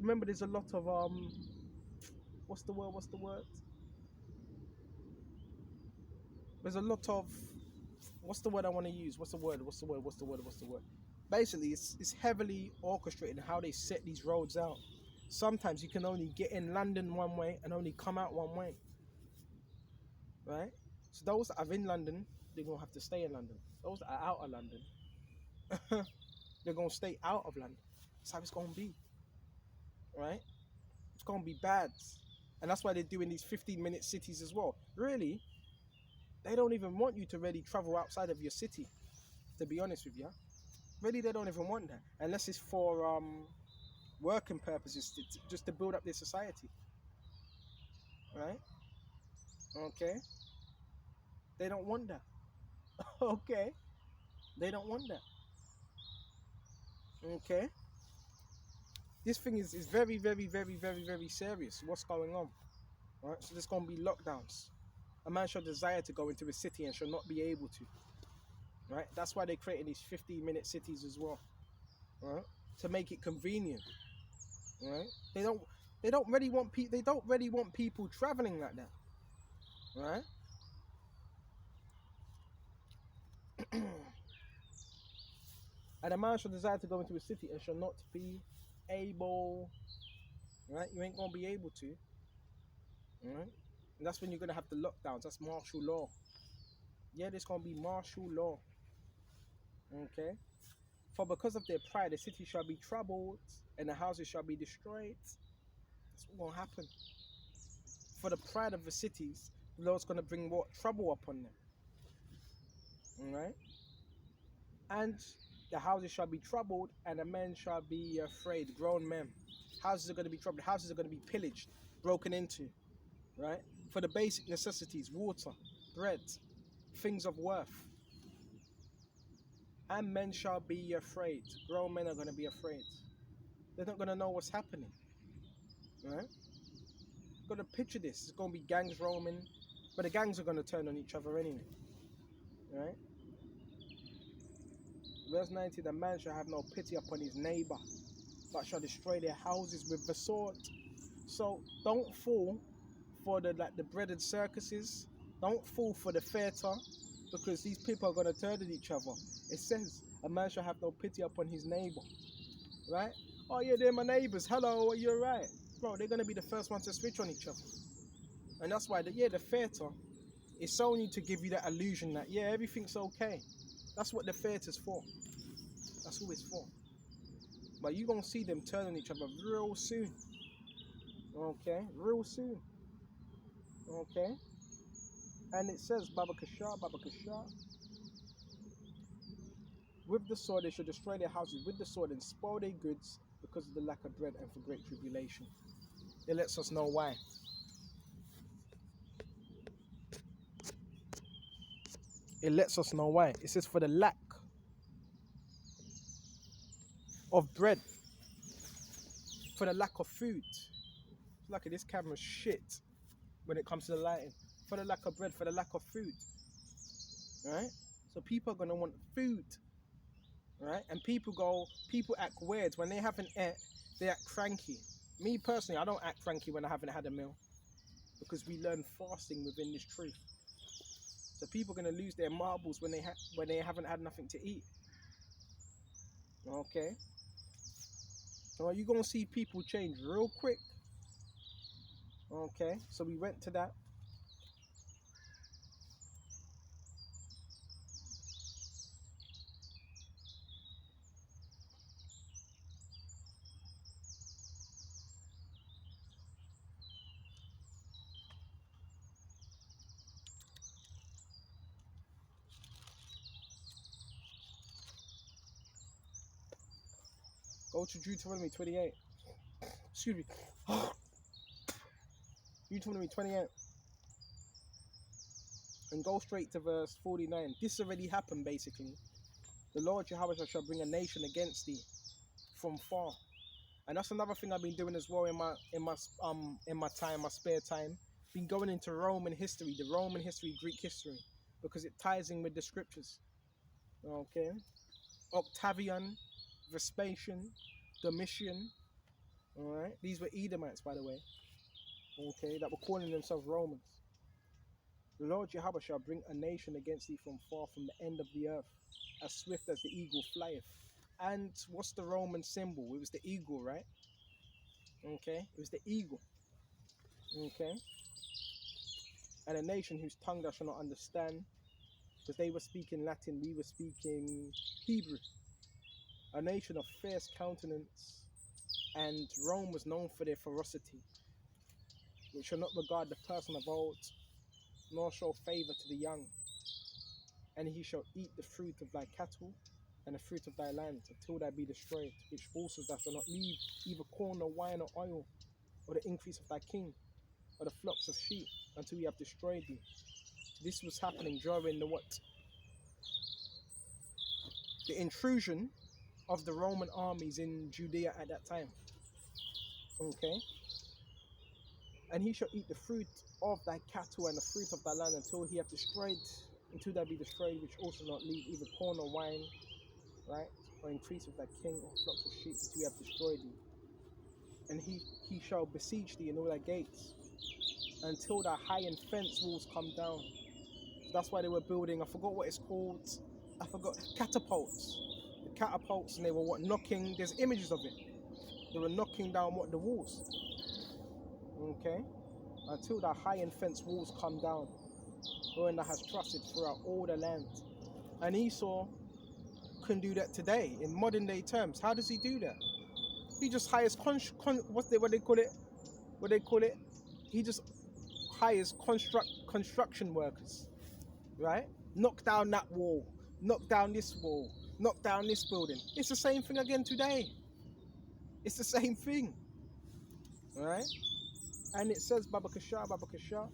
Remember, there's a lot of what's the word? There's a lot of, what's the word I want to use? What's the word? Basically, it's heavily orchestrated in how they set these roads out. Sometimes you can only get in London one way and only come out one way. Right? So those that are in London, they're going to have to stay in London. Those that are out of London, they're going to stay out of London. That's how it's going to be. Right? It's going to be bad. And that's why they're doing these 15-minute cities as well. Really, they don't even want you to really travel outside of your city, to be honest with you. Really, they don't even want that. Unless it's for working purposes, just to build up their society. Right? Okay? They don't want that. Okay? They don't want that. Okay? This thing is very, very, very, very, very serious. What's going on? Right? So there's going to be lockdowns. A man shall desire to go into a city and shall not be able to. Right? That's why they're creating these 15-minute cities as well. Right? To make it convenient. Right? They don't really want people traveling like that. Right? And a man shall desire to go into a city and shall not be able. Right? You ain't gonna be able to. Right? And that's when you're gonna have the lockdowns. That's martial law. Yeah, there's gonna be martial law. Okay? For because of their pride, the city shall be troubled, and the houses shall be destroyed. That's what's gonna happen. For the pride of the cities, the Lord's gonna bring what? Trouble upon them. Alright? And the houses shall be troubled, and the men shall be afraid. Grown men. Houses are going to be troubled. Houses are going to be pillaged, broken into. Right? For the basic necessities, water, bread, things of worth. And men shall be afraid. Grown men are going to be afraid. They're not going to know what's happening. Right? You've got to picture this. It's going to be gangs roaming, but the gangs are going to turn on each other anyway. Right? Verse 90, the man shall have no pity upon his neighbor, but shall destroy their houses with the sword. So don't fall for the breaded circuses. Don't fall for the theatre, because these people are going to turn on each other. It says a man shall have no pity upon his neighbor. Right? Oh yeah, they're my neighbors. Hello, are you alright? Bro, they're going to be the first ones to switch on each other. And that's why the theatre is only to give you that illusion that, yeah, everything's okay. That's what the theatre's for. That's who it's for. But you're going to see them turn on each other real soon. Okay, real soon. Okay. And it says, Baba Kasha, with the sword they shall destroy their houses with the sword and spoil their goods because of the lack of bread and for great tribulation. It lets us know why. It lets us know why. It says for the lack of bread, for the lack of food. Look at this camera's shit when it comes to the lighting. For the lack of bread, for the lack of food. Right? So people are going to want food. Right? And people act weird when they haven't ate, they act cranky. Me personally, I don't act cranky when I haven't had a meal, because we learn fasting within this truth. So people are going to lose their marbles when they haven't had nothing to eat. Okay? So you're going to see people change real quick. Okay? So we went to that. Go to Deuteronomy 28. Excuse me. Deuteronomy 28. And go straight to verse 49. This already happened basically. The Lord Jehovah shall bring a nation against thee from far. And that's another thing I've been doing as well in my spare time. Been going into Roman history, Greek history, because it ties in with the scriptures. Okay. Octavian, Vespasian, Domitian. Alright. These were Edomites, by the way. Okay, that were calling themselves Romans. The Lord Jehovah shall bring a nation against thee from far, from the end of the earth, as swift as the eagle flieth. And what's the Roman symbol? It was the eagle, right? Okay, it was the eagle. Okay, and a nation whose tongue thou shalt not understand, because they were speaking Latin, we were speaking Hebrew. A nation of fierce countenance, and Rome was known for their ferocity, which shall not regard the person of old, nor show favor to the young. And he shall eat the fruit of thy cattle and the fruit of thy land until thou be destroyed, which also thou shalt not leave either corn or wine or oil, or the increase of thy king, or the flocks of sheep, until we have destroyed thee. This was happening during the intrusion of the Roman armies in Judea at that time. Okay. And he shall eat the fruit of thy cattle and the fruit of thy land until he have destroyed, until thou be destroyed, which also not leave either corn or wine, right, or increase of thy king or flocks of sheep, until we have destroyed thee. And he shall besiege thee in all thy gates, until thy high and fence walls come down. So that's why they were building, I forgot what it's called, catapults. The catapults, and they were knocking, there's images of it. They were knocking down the walls. Okay? Until the high and fence walls come down, wherein thou hast trusted throughout all the land. And Esau can do that today in modern day terms. How does he do that? He just hires what they call it? He just hires construction workers, right? Knock down that wall, knock down this wall, knock down this building. It's the same thing again today. It's the same thing, right? And it says, Baba Kasha,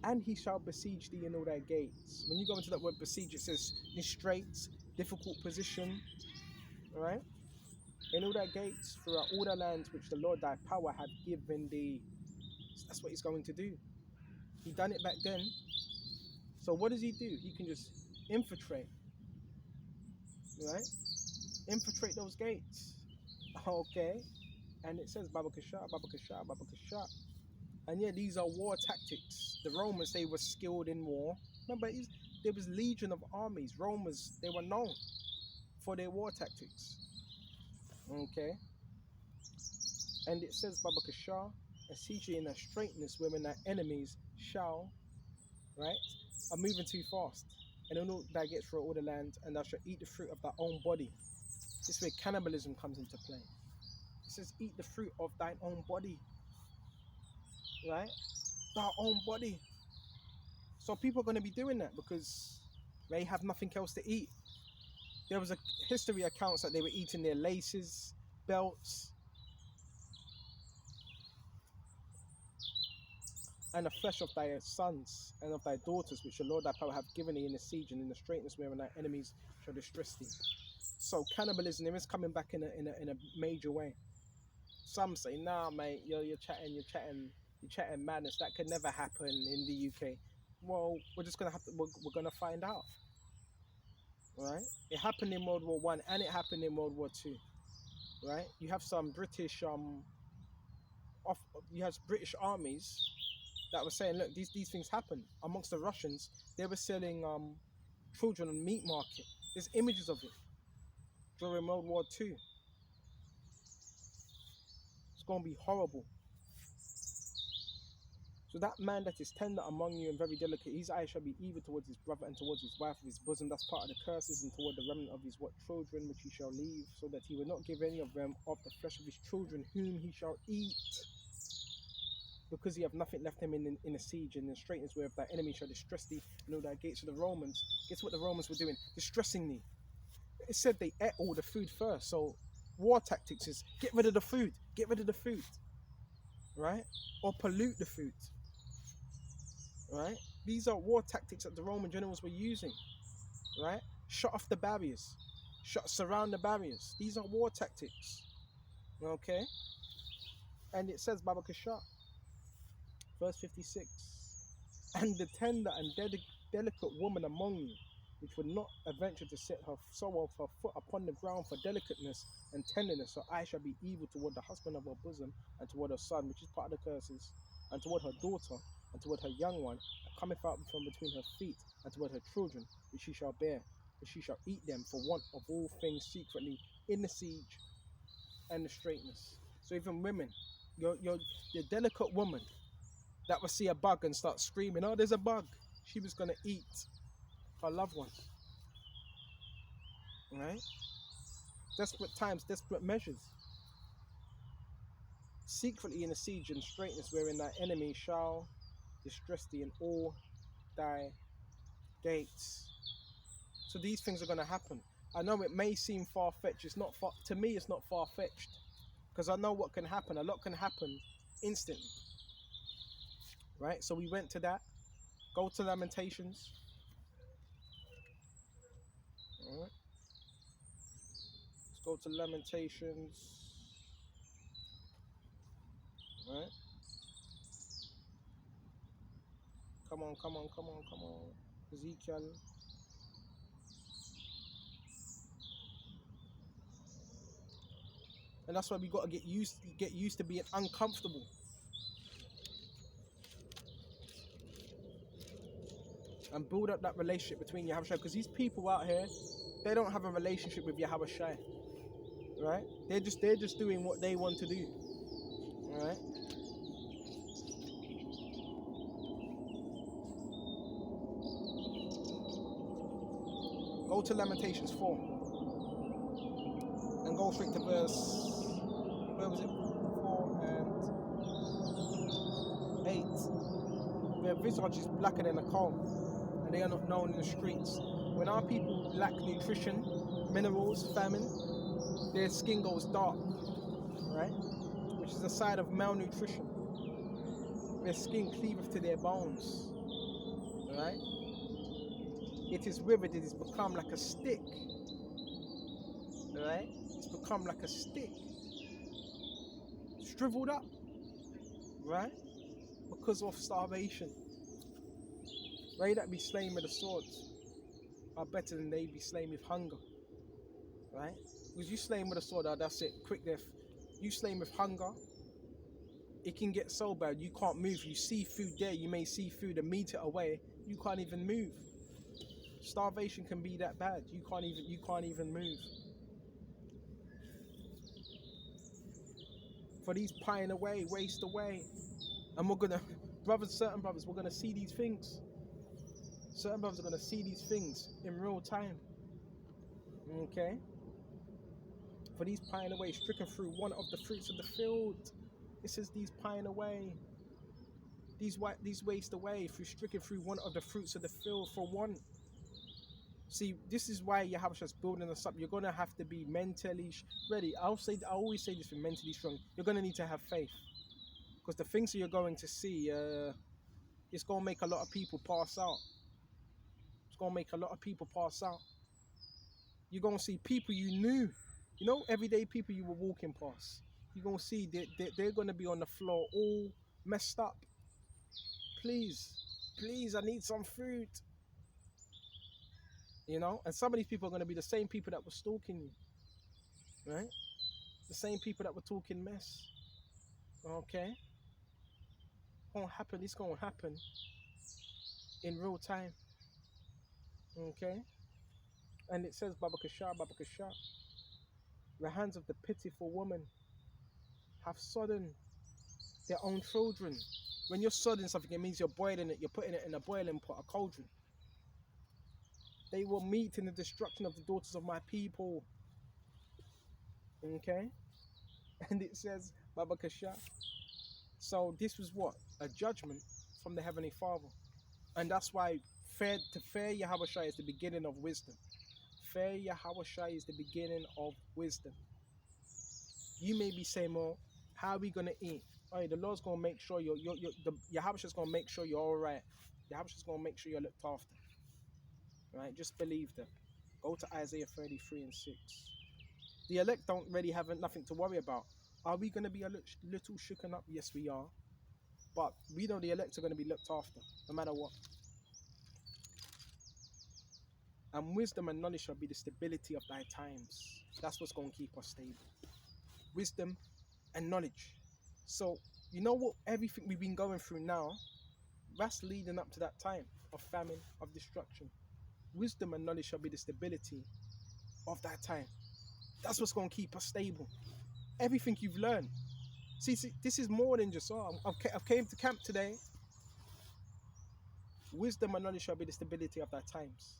and he shall besiege thee in all thy gates. When you go into that word besiege, it says in straits, difficult position, right? In all thy gates, throughout all the lands which the Lord thy power hath given thee. That's what he's going to do. He done it back then. So what does he do? He can just infiltrate, right? Infiltrate those gates. Okay. And it says Baba Kasha. And yeah, these are war tactics. The Romans, they were skilled in war. Remember, there was legion of armies. Romans, they were known for their war tactics. Okay. And it says Baba Kasha, and siege in a straightness wherein thy enemies shall, right, are moving too fast. And then thou get through all the land, and thou shalt eat the fruit of thy own body. This is where cannibalism comes into play. It says, eat the fruit of thine own body. Right? Thy own body. So people are going to be doing that because they have nothing else to eat. There was a history accounts that they were eating their laces, belts, and the flesh of thy sons and of thy daughters, which the Lord thy power have given thee in the siege and in the straitness wherein thy enemies shall distress thee. So cannibalism is coming back in a major way. Some say, nah, mate, you're chatting madness. That could never happen in the UK. Well, we're just gonna we're gonna find out. Right? It happened in World War One and it happened in World War Two. Right? You have some British you have British armies that were saying, look, these things happen. Amongst the Russians, they were selling children on meat market. There's images of it during World War Two. It's gonna be horrible. So that man that is tender among you and very delicate, his eye shall be evil towards his brother and towards his wife of his bosom. That's part of the curses, and toward the remnant of his children which he shall leave, so that he will not give any of them of the flesh of his children whom he shall eat, because he have nothing left him in a siege and in straitness where thy enemy shall distress thee, and all thy gates of the Romans. Guess what the Romans were doing? Distressing thee. It said they ate all the food first. So war tactics is get rid of the food, right? Or pollute the food. Right? These are war tactics that the Roman generals were using. Right? Shut off the barriers. Surround the barriers. These are war tactics. Okay? And it says, Baba Kasha, verse 56, and the tender and delicate woman among you, which would not adventure to set her sole of her foot upon the ground for delicateness and tenderness, so I shall be evil toward the husband of her bosom, and toward her son, which is part of the curses, and toward her daughter, and toward her young one, that cometh out from between her feet, and toward her children, which she shall bear, but she shall eat them for want of all things secretly in the siege and the straitness. So even women, your delicate woman that will see a bug and start screaming, oh, there's a bug. She was going to eat her loved ones. Right? Desperate times, desperate measures. Secretly in a siege and straitness wherein thy enemy shall distress thee in all thy gates. So these things are going to happen. I know it may seem far-fetched. It's not far, to me it's not far-fetched, because I know what can happen. A lot can happen instantly. Right? So we went to that. Go to Lamentations. All right. Let's go to Lamentations. All right. Come on. Ezekiel. And that's why we got to get used to being uncomfortable. And build up that relationship between Yahweh Shai. Because these people out here, they don't have a relationship with Yahweh Shai. Right? They're just doing what they want to do. Alright? Go to Lamentations 4. And go straight to verse, where was it? 4 and 8. Their visage is blacker than a coal, and they are not known in the streets. When our people lack nutrition, minerals, famine, their skin goes dark, right? Which is a sign of malnutrition. Their skin cleaveth to their bones, right? It is withered, it has become like a stick, right? It's become like a stick, shriveled up, right? Because of starvation. They that be slain with the swords are better than they be slain with hunger, right? Because you slain with a sword, that's it, quick death. You slain with hunger, it can get so bad you can't move. You see food there, you may see food a meter away, you can't even move. Starvation can be that bad. You can't even move. For these pine away, waste away, and we're gonna, certain brothers, we're gonna see these things. Certain brothers are gonna see these things in real time. Okay. For these pine away, stricken through one of the fruits of the field. It says these pine away. These waste away through stricken through one of the fruits of the field for one. See, this is why Yahushua is building us up. You're gonna have to be mentally ready. I always say this: for mentally strong, you're gonna need to have faith, because the things that you're going to see, it's gonna make a lot of people pass out. It's gonna make a lot of people pass out. You're gonna see people you knew, everyday people you were walking past. You're gonna see they're gonna be on the floor all messed up. Please, I need some food. And some of these people are going to be the same people that were stalking you, right? The same people that were talking mess. Okay? It's going to happen in real time. Okay? And it says, Baba Kasha, the hands of the pitiful woman have sodden their own children. When you're sodding something, it means you're boiling it, you're putting it in a boiling pot, a cauldron. They will meet in the destruction of the daughters of my people. Okay? And it says, Baba Kasha. So this was what? A judgment from the Heavenly Father. And that's why fear Yahushua is the beginning of wisdom. Fear Yahushua is the beginning of wisdom. You may be saying, well, how are we going to eat? Oh, the Lord's going to make sure Yahushua's going to make sure you're all right. Yahushua's going to make sure you're looked after. Right? Just believe that. Go to Isaiah 33 and 6. The elect don't really have nothing to worry about. Are we going to be a little shooken up? Yes, we are. But we know the elect are going to be looked after, no matter what. And wisdom and knowledge shall be the stability of thy times. That's what's going to keep us stable. Wisdom and knowledge. So, you know what? Everything we've been going through now, that's leading up to that time of famine, of destruction. Wisdom and knowledge shall be the stability of that time. That's what's going to keep us stable. Everything you've learned. See, this is more than just, I've came to camp today. Wisdom and knowledge shall be the stability of thy times.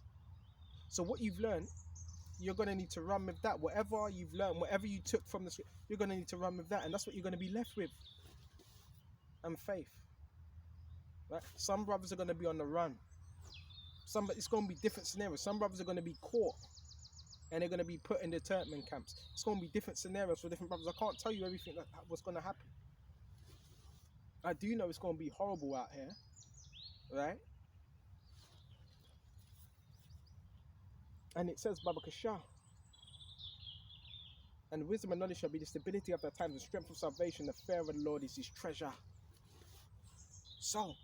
So what you've learned, you're going to need to run with that. Whatever you've learned, whatever you took from the script, you're going to need to run with that. And that's what you're going to be left with. And faith. Right? Some brothers are going to be on the run. It's going to be different scenarios. Some brothers are going to be caught. And they're going to be put in the internment camps. It's going to be different scenarios for different brothers. I can't tell you everything what's going to happen. I do know it's going to be horrible out here. Right? And it says, Baba Kasha. And wisdom and knowledge shall be the stability of their times, the strength of salvation, the fear of the Lord is his treasure. So,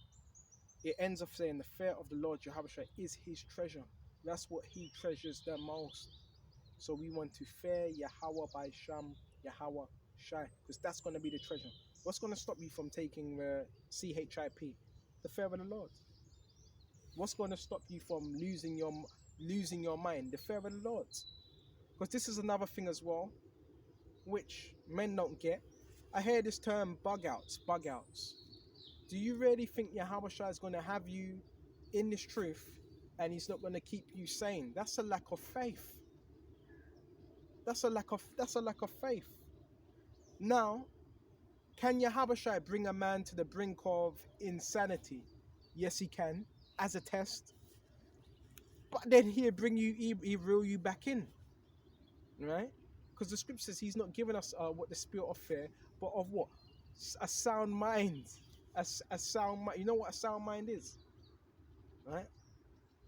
it ends up saying the fear of the Lord, Yahushua, is his treasure. That's what he treasures the most. So we want to fear Yahweh by Sham, Yahweh Shai, because that's going to be the treasure. What's going to stop you from taking CHIP? The fear of the Lord. What's going to stop you from losing your mind? The fear of the Lord. Because this is another thing as well, which men don't get. I hear this term bug outs. Do you really think Yahushua is going to have you in this truth and he's not going to keep you sane? That's a lack of faith. That's a lack of faith. Now, can Yahushua bring a man to the brink of insanity? Yes, he can, as a test. But then he'll reel you back in. Right? Because the scripture says he's not giving us what the spirit of fear, but of what? A sound mind. A sound mind. You know what a sound mind is? Right?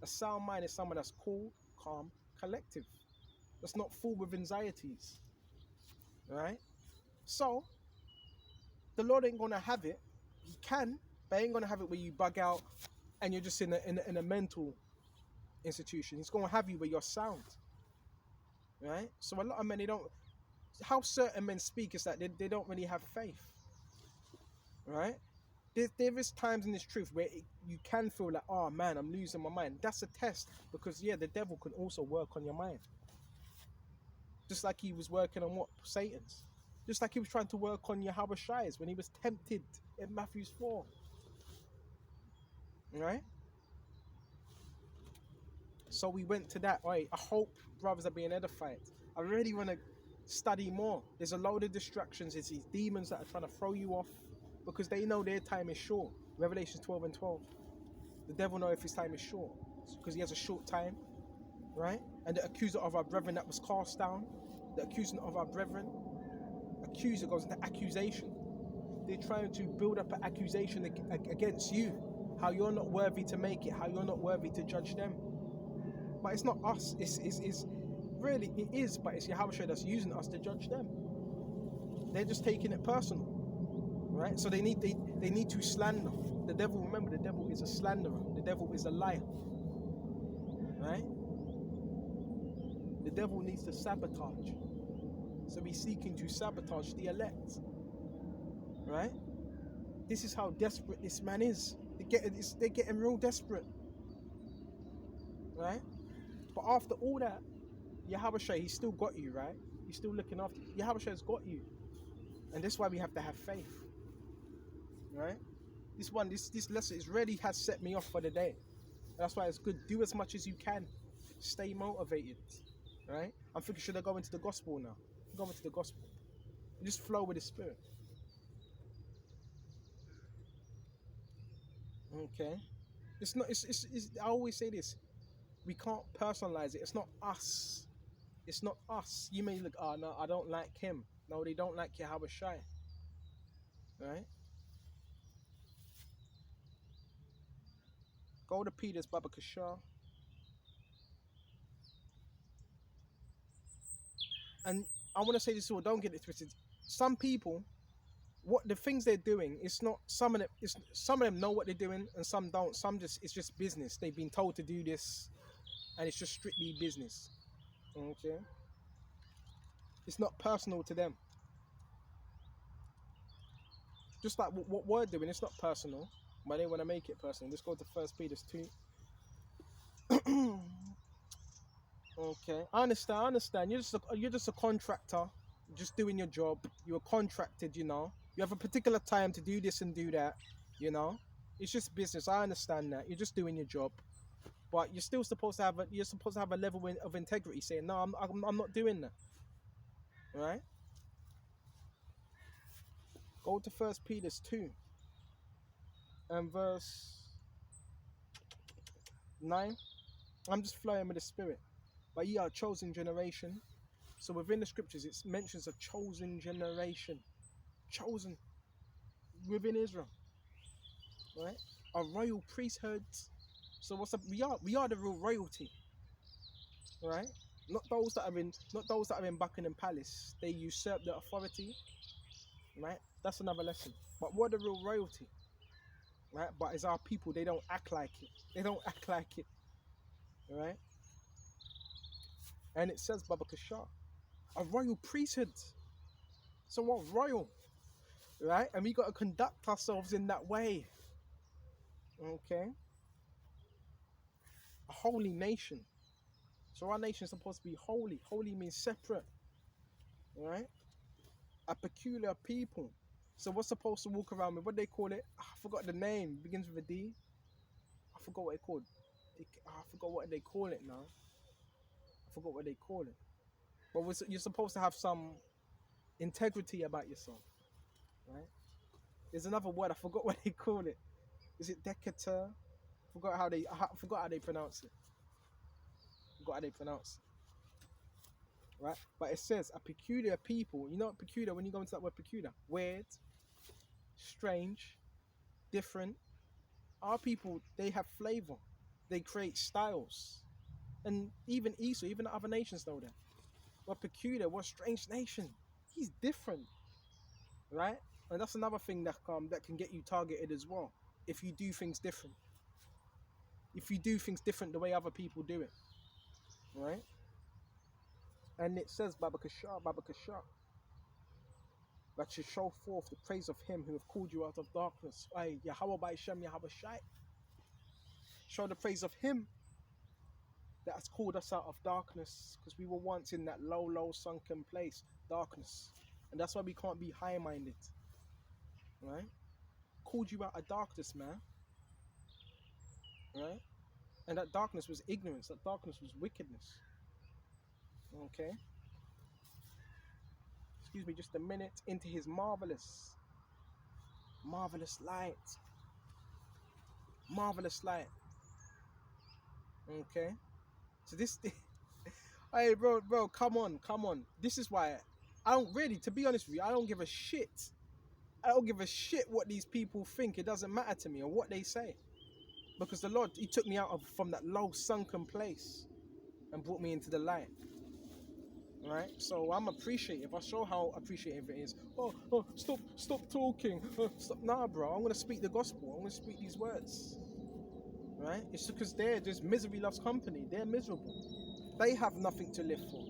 A sound mind is someone that's cool, calm, collective. That's not full with anxieties. Right? So, the Lord ain't going to have it. He can, but he ain't going to have it where you bug out and you're just in a mental institution. He's going to have you where you're sound. Right? So a lot of men, how certain men speak is that they don't really have faith. Right? There is times in this truth where you can feel like, oh man, I'm losing my mind. That's a test, because the devil can also work on your mind. Just like he was working on Satan's. Just like he was trying to work on Yahushua's when he was tempted in Matthew 4. Right? So we went to that. Right, I hope brothers are being edified. I really want to Study more. There's a load of distractions. It's these demons that are trying to throw you off because they know their time is short. Revelation 12 and 12. The devil knows if his time is short because he has a short time, right? And the accuser of our brethren that was cast down, the accuser of our brethren, accuser goes into accusation. They're trying to build up an accusation against you, how you're not worthy to make it, how you're not worthy to judge them. But it's not us. It's really, it is, but it's Yahweh that's using us to judge them. They're just taking it personal, right? So they need to slander. The devil, remember, the devil is a slanderer. The devil is a liar, right? The devil needs to sabotage. So he's seeking to sabotage the elect, right? This is how desperate this man is. They're getting real desperate, right? But after all that, Yahweh, he's still got you, right? He's still looking after you. Yahweh has got you. And that's why we have to have faith, right? This lesson really has set me off for the day. That's why it's good. Do as much as you can. Stay motivated, right? I'm thinking, should I go into the gospel now? Go into the gospel. Just flow with the Spirit. Okay. It's not. It's. I always say this. We can't personalize it. It's not us. It's not us. You may look, oh no, I don't like him. No, they don't like Yahweh Shai. Right? Go to Peter's Baba Kashar. And I want to say this all, don't get it twisted. Some people, what the things they're doing, it's not some of them know what they're doing and some don't. It's just business. They've been told to do this and it's just strictly business. Okay? It's not personal to them. Just like what we're doing, it's not personal, but they want to make it personal. Let's go to 1 Peter 2. Okay, I understand. You're just a contractor, just doing your job. You're contracted, you know. You have a particular time to do this and do that, you know. It's just business. I understand that. You're just doing your job, but you're still supposed to have a level of integrity, saying no, I'm not doing that. Right? Go to 1 Peter 2 and verse 9. I'm just flowing with the Spirit. But ye are a chosen generation. So within the scriptures, it mentions a chosen generation. Chosen within Israel. Right? A royal priesthood. So what's up? We are the real royalty. Right? Not those that are in Buckingham Palace. They usurp the authority. Right? That's another lesson. But we're the real royalty. Right? But as our people, they don't act like it. They don't act like it. Right? And it says Baba Kashar, a royal priesthood. So what royal? Right? And we got to conduct ourselves in that way. Okay? A holy nation. So our nation is supposed to be holy. Holy means separate. Right? A peculiar people. So we're supposed to walk around with, what they call it? I forgot the name. It begins with a D. I forgot what they called. I forgot what they call it now. I forgot what they call it. But you're supposed to have some integrity about yourself. Right? There's another word. I forgot what they call it. Is it decatur? I forgot how they pronounce it. Right? But it says a peculiar people. You know what peculiar, when you go into that word peculiar? Weird, strange, different. Our people, they have flavor. They create styles. And even Esau, even the other nations know that. We're peculiar, we're a strange nation. He's different. Right? And that's another thing that can get you targeted as well. If you do things different. If you do things different the way other people do it. Right? And it says, Baba Kashar, that should show forth the praise of him who have called you out of darkness. Ay, Yahweh by Shem, Yahweh Shai. Show the praise of him that has called us out of darkness, because we were once in that low, sunken place, darkness. And that's why we can't be high-minded. Right? Called you out of darkness, man. Right? And that darkness was ignorance. That darkness was wickedness. Okay? excuse me, just a minute, into his marvelous light. Marvelous light. Okay. So this hey bro, come on. This is why I don't really, to be honest with you, I don't give a shit. I don't give a shit what these people think. It doesn't matter to me or what they say. Because the Lord, he took me out from that low sunken place and brought me into the light. Right? So I'm appreciative. I show how appreciative it is. Oh, stop talking. Stop. Nah, bro. I'm gonna speak the gospel. I'm gonna speak these words. Right? It's because they're just misery loves company. They're miserable. They have nothing to live for.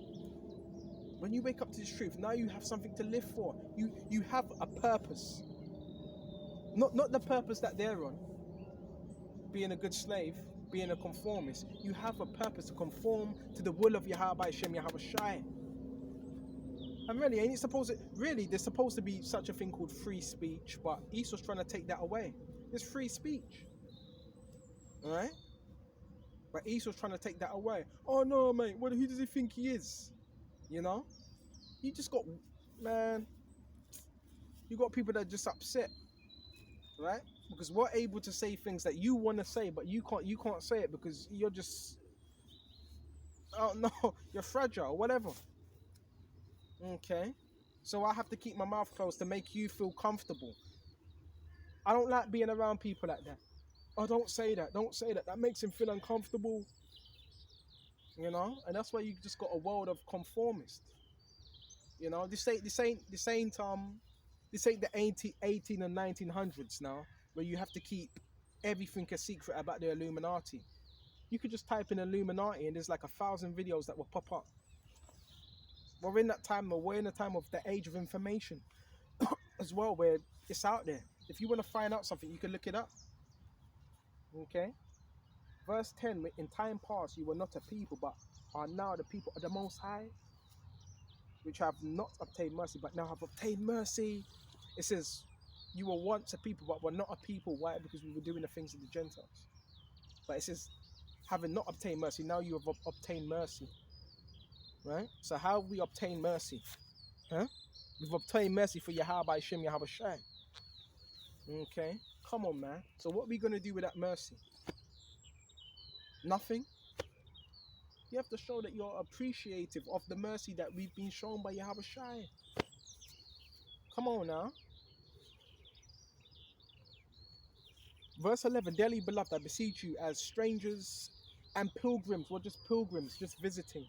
When you wake up to this truth, now you have something to live for. You have a purpose. Not the purpose that they're on. Being a good slave, being a conformist. You have a purpose to conform to the will of Yahweh Shem Yahweh Shai. And really, ain't it supposed to, really, there's supposed to be such a thing called free speech, but Esau's trying to take that away. There's free speech. Alright? But Esau's trying to take that away. Oh no, mate, who does he think he is? You know? You just got, man, you got people that are just upset. Right? Because we're able to say things that you want to say, but you can't say it because you're just, oh no, you're fragile or whatever. Okay? So I have to keep my mouth closed to make you feel comfortable. I don't like being around people like that. Oh, don't say that. That makes him feel uncomfortable. You know? And that's why you just got a world of conformists. You know, this ain't the 18 and 1900s now, where you have to keep everything a secret about the Illuminati. You could just type in Illuminati and there's like 1,000 videos that will pop up. We're in a time of the age of information as well, where it's out there. If you want to find out something, you can look it up. Okay? Verse 10, in time past you were not a people, but are now the people of the Most High, which have not obtained mercy, but now have obtained mercy. It says, you were once a people, but were not a people. Why? Because we were doing the things of the Gentiles. But it says, having not obtained mercy, now you have obtained mercy. Right? So how have we obtained mercy? Huh? We've obtained mercy for Yahweh Shem Yahweh Shai. Okay? Come on, man. So what are we going to do with that mercy? Nothing? You have to show that you're appreciative of the mercy that we've been shown by Yahweh Shai. Come on now. Verse 11, dearly beloved, I beseech you as strangers and pilgrims, or just pilgrims, just visiting.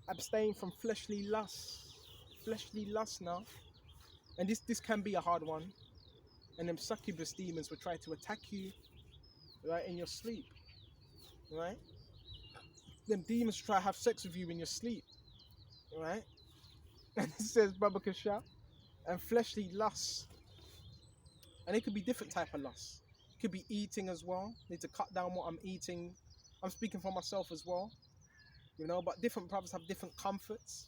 Abstain from fleshly lusts. Fleshly lusts now. And this can be a hard one. And them succubus demons will try to attack you, right, in your sleep. Right? Them demons try to have sex with you in your sleep. Right? And it says, Baba Kasha, and fleshly lusts. And it could be different type of lusts. It could be eating as well. Need to cut down what I'm eating. I'm speaking for myself as well. You know, but different brothers have different comforts.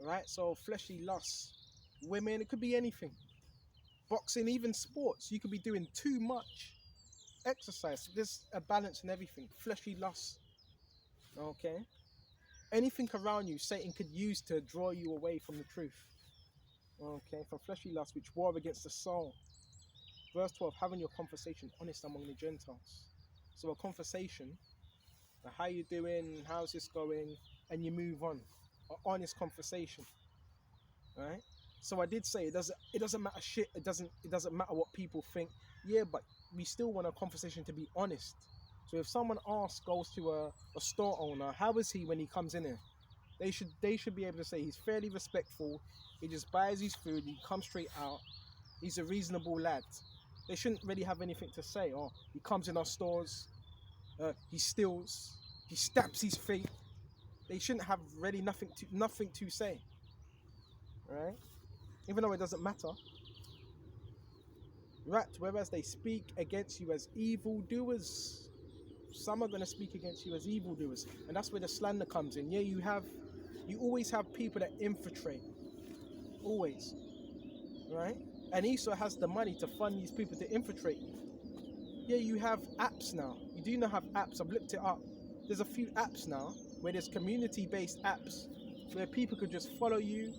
Right? So fleshly lusts. Women, it could be anything. Boxing, even sports. You could be doing too much exercise. There's a balance in everything. Fleshly lusts. Okay? Anything around you, Satan could use to draw you away from the truth. Okay? From fleshly lusts, which war against the soul. Verse 12, having your conversation honest among the Gentiles. So a conversation, how you doing, how's this going, and you move on. An honest conversation. Right? So I did say it doesn't matter shit, it doesn't matter what people think. Yeah, but we still want a conversation to be honest. So if someone goes to a store owner, how is he when he comes in here? They should be able to say he's fairly respectful, he just buys his food, he comes straight out, he's a reasonable lad. They shouldn't really have anything to say. Oh, he comes in our stores, he steals, he stamps his feet. They shouldn't have really nothing to say. Right? Even though it doesn't matter. Right, whereas they speak against you as evildoers. Some are going to speak against you as evildoers. And that's where the slander comes in. Yeah, you always have people that infiltrate. Always. Right? And Esau has the money to fund these people to infiltrate you. Yeah, you have apps now. You do not have apps. I've looked it up. There's a few apps now where there's community-based apps where people could just follow you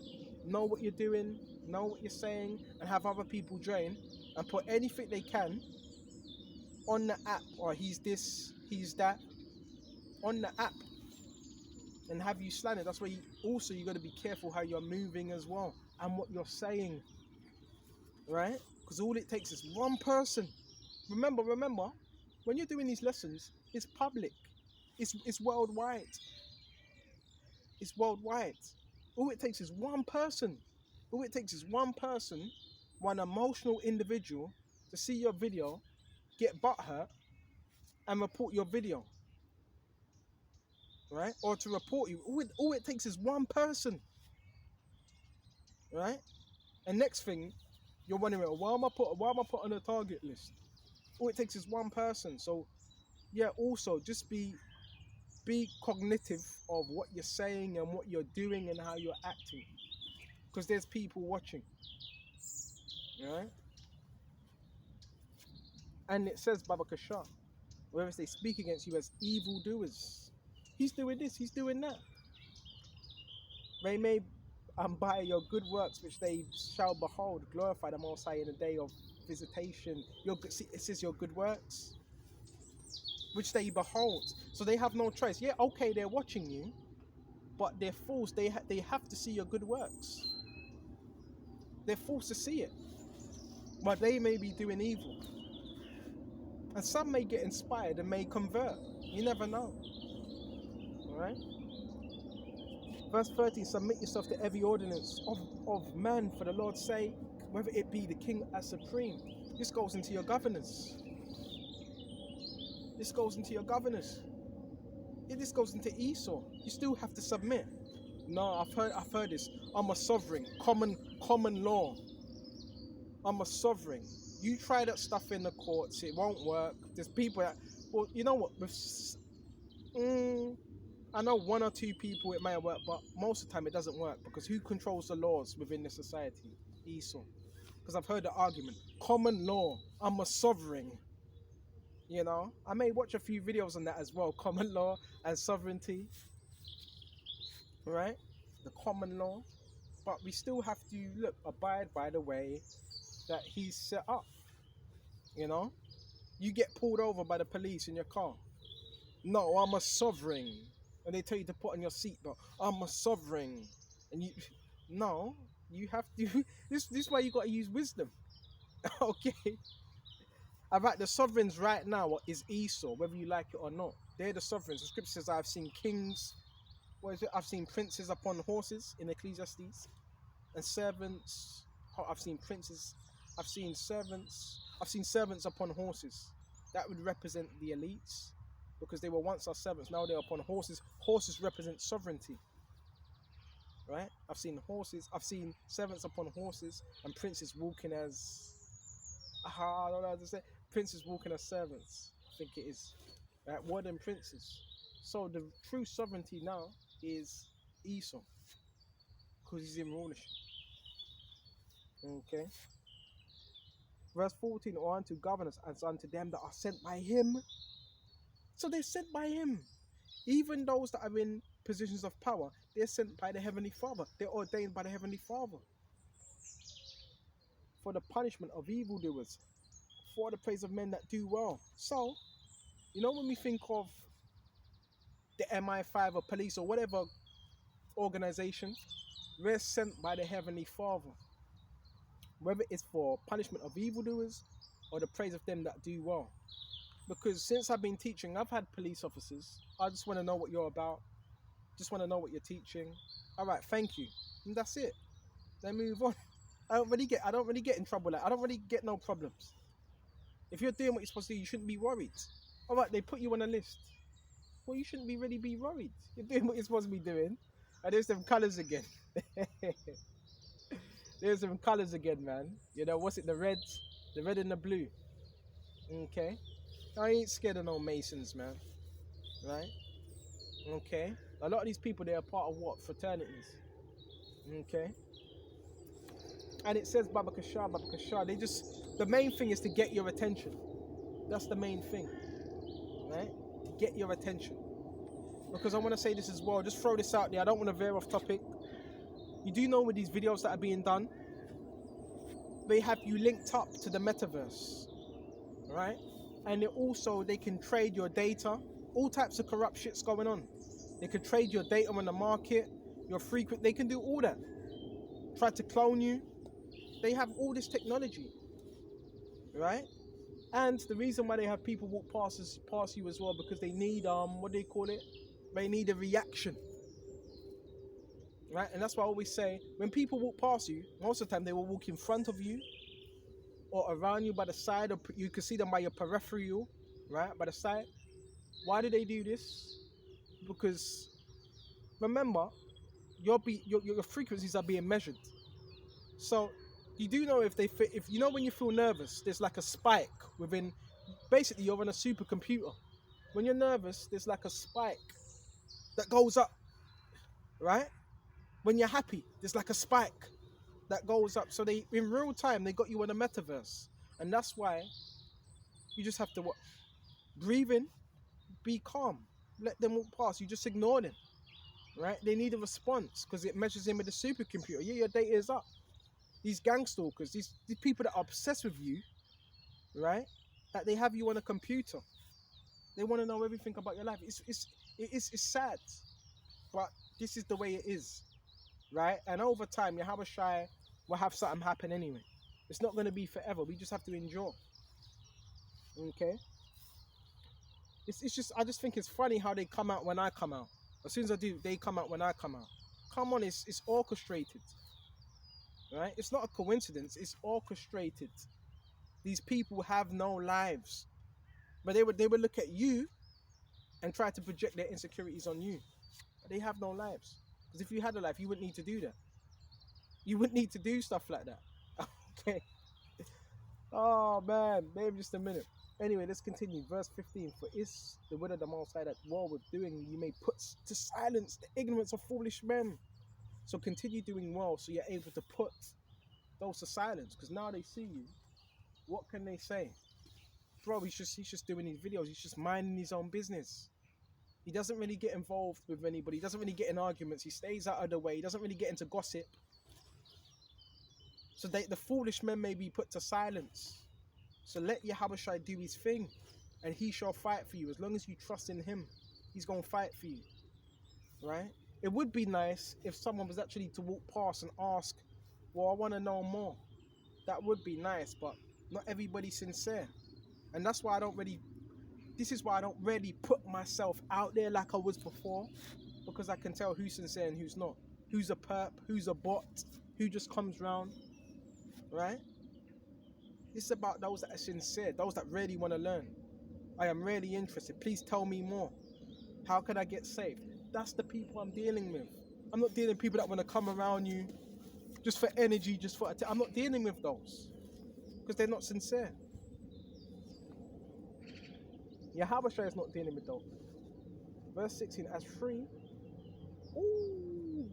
know what you're doing, know what you're saying, and have other people join and put anything they can on the app, or he's this, he's that, on the app, and have you slanted. That's why you got to be careful how you're moving as well and what you're saying, right? Because all it takes is one person. Remember, when you're doing these lessons, it's public, it's worldwide. It's worldwide. All it takes is one person. All it takes is one person, one emotional individual, to see your video, get butthurt, and report your video, right? Or to report you. All it takes is one person, right? And next thing, you're wondering, why am I put on a target list? All it takes is one person. So, yeah. Also, just be cognitive of what you're saying and what you're doing and how you're acting, because there's people watching, right? And it says, Baba Kashar, whereas they speak against you as evildoers. He's doing this, he's doing that. They may buy your good works, which they shall behold, glorify the Most High in the day of visitation. It says your good works, which they behold. So they have no choice. Yeah, okay, they're watching you, but they're fools. They have to see your good works. They're forced to see it. But they may be doing evil. And some may get inspired and may convert. You never know. Alright? Verse 30, submit yourself to every ordinance of man for the Lord's sake, whether it be the king as supreme. This goes into your governors. This goes into your governors. This goes into Esau. You still have to submit. No, I've heard this. I'm a sovereign. Common law. I'm a sovereign. You try that stuff in the courts, it won't work. There's people that, well, you know what? I know one or two people it may work, but most of the time it doesn't work, because who controls the laws within the society? Esau. Because I've heard the argument, common law, I'm a sovereign. You know, I may watch a few videos on that as well, common law and sovereignty, right? The common law. But we still have to, abide by the way that he's set up. You know, you get pulled over by the police in your car. No, I'm a sovereign. And they tell you to put on your seatbelt. I'm a sovereign. And you have to. This is why you got to use wisdom. Okay. Alright, the sovereigns right now is Esau, whether you like it or not. They're the sovereigns. The scripture says, I've seen kings. What is it? I've seen princes upon horses in Ecclesiastes, and servants. I've seen princes. I've seen servants. I've seen servants upon horses. That would represent the elites, because they were once our servants. Now they're upon horses. Horses represent sovereignty, right? I've seen horses. I've seen servants upon horses, and princes walking as, I don't know how to say, princes walking as servants. I think it is, right? Word and princes. So the true sovereignty now is Esau, because he's in rulership. Okay. Verse 14, or unto governors, as unto them that are sent by him. So they're sent by him. Even those that are in positions of power, they're sent by the Heavenly Father. They're ordained by the Heavenly Father for the punishment of evildoers, for the praise of men that do well. So, you know, when we think of the MI5 or police or whatever organization, we're sent by the Heavenly Father, whether it's for punishment of evildoers or the praise of them that do well. Because since I've been teaching, I've had police officers. I just want to know what you're about. Just want to know what you're teaching. All right, thank you. And that's it. Then move on. I don't really get in trouble. I don't really get no problems. If you're doing what you're supposed to do, you shouldn't be worried. All right, they put you on a list. Well, you shouldn't really be worried. You're doing what you're supposed to be doing. And there's them colours again. There's them colours again, man. You know, what's it? The red and the blue. Okay. I ain't scared of no Masons, man. Right? Okay. A lot of these people, they are part of what? Fraternities. Okay. And it says Baba Kashar. The main thing is to get your attention. That's the main thing. Right? To get your attention. Because I want to say this as well. Just throw this out there. I don't want to veer off topic. You do know with these videos that are being done, they have you linked up to the metaverse, right? And they can trade your data. All types of corrupt shit's going on. They can trade your data on the market, your frequent. They can do all that. Try to clone you. They have all this technology, right? And the reason why they have people walk past you as well, because they need what do they call it? They need a reaction, right? And that's why I always say, when people walk past you, most of the time they will walk in front of you or around you by the side, or you can see them by your peripheral, right? By the side. Why do they do this? Because remember, your frequencies are being measured. So you do know if you know when you feel nervous, there's like a spike within. Basically, you're on a supercomputer. When you're nervous, there's like a spike that goes up, right? When you're happy, there's like a spike that goes up. So they, in real time, they got you in a metaverse, and that's why you just have to breathe in, be calm, let them walk past. You just ignore them, right? They need a response because it measures in with the supercomputer. Yeah, your data is up. These gang stalkers, these people that are obsessed with you, right? That they have you on a computer. They want to know everything about your life. It's sad, but this is the way it is, right? And over time, Yahweh Shai will have something happen anyway. It's not going to be forever. We just have to endure. Okay? It's just, I just think it's funny how they come out when I come out. As soon as I do, they come out when I come out. Come on, it's orchestrated, right? It's not a coincidence. It's orchestrated. These people have no lives, but they would look at you and try to project their insecurities on you. But they have no lives. Because if you had a life, you wouldn't need to do that. You wouldn't need to do stuff like that. Okay. Oh man, maybe just a minute. Anyway, let's continue. Verse 15. For is the word of the Most High that war with doing, you may put to silence the ignorance of foolish men. So continue doing well, so you're able to put those to silence. Because now they see you. What can they say? Bro, he's just doing these videos. He's just minding his own business. He doesn't really get involved with anybody. He doesn't really get in arguments. He stays out of the way. He doesn't really get into gossip. So the foolish men may be put to silence. So let Yahweh Shai do his thing, and he shall fight for you. As long as you trust in him, he's going to fight for you, right? It would be nice if someone was actually to walk past and ask, well, I want to know more. That would be nice, but not everybody's sincere. And that's why this is why I don't really put myself out there like I was before, because I can tell who's sincere and who's not. Who's a perp, who's a bot, who just comes round, right? It's about those that are sincere, those that really want to learn. I am really interested. Please tell me more. How can I get saved? That's the people I'm dealing with. I'm not dealing with people that want to come around you just for energy, I'm not dealing with those because they're not sincere. Yahweh Shai is not dealing with those. Verse 16, as free,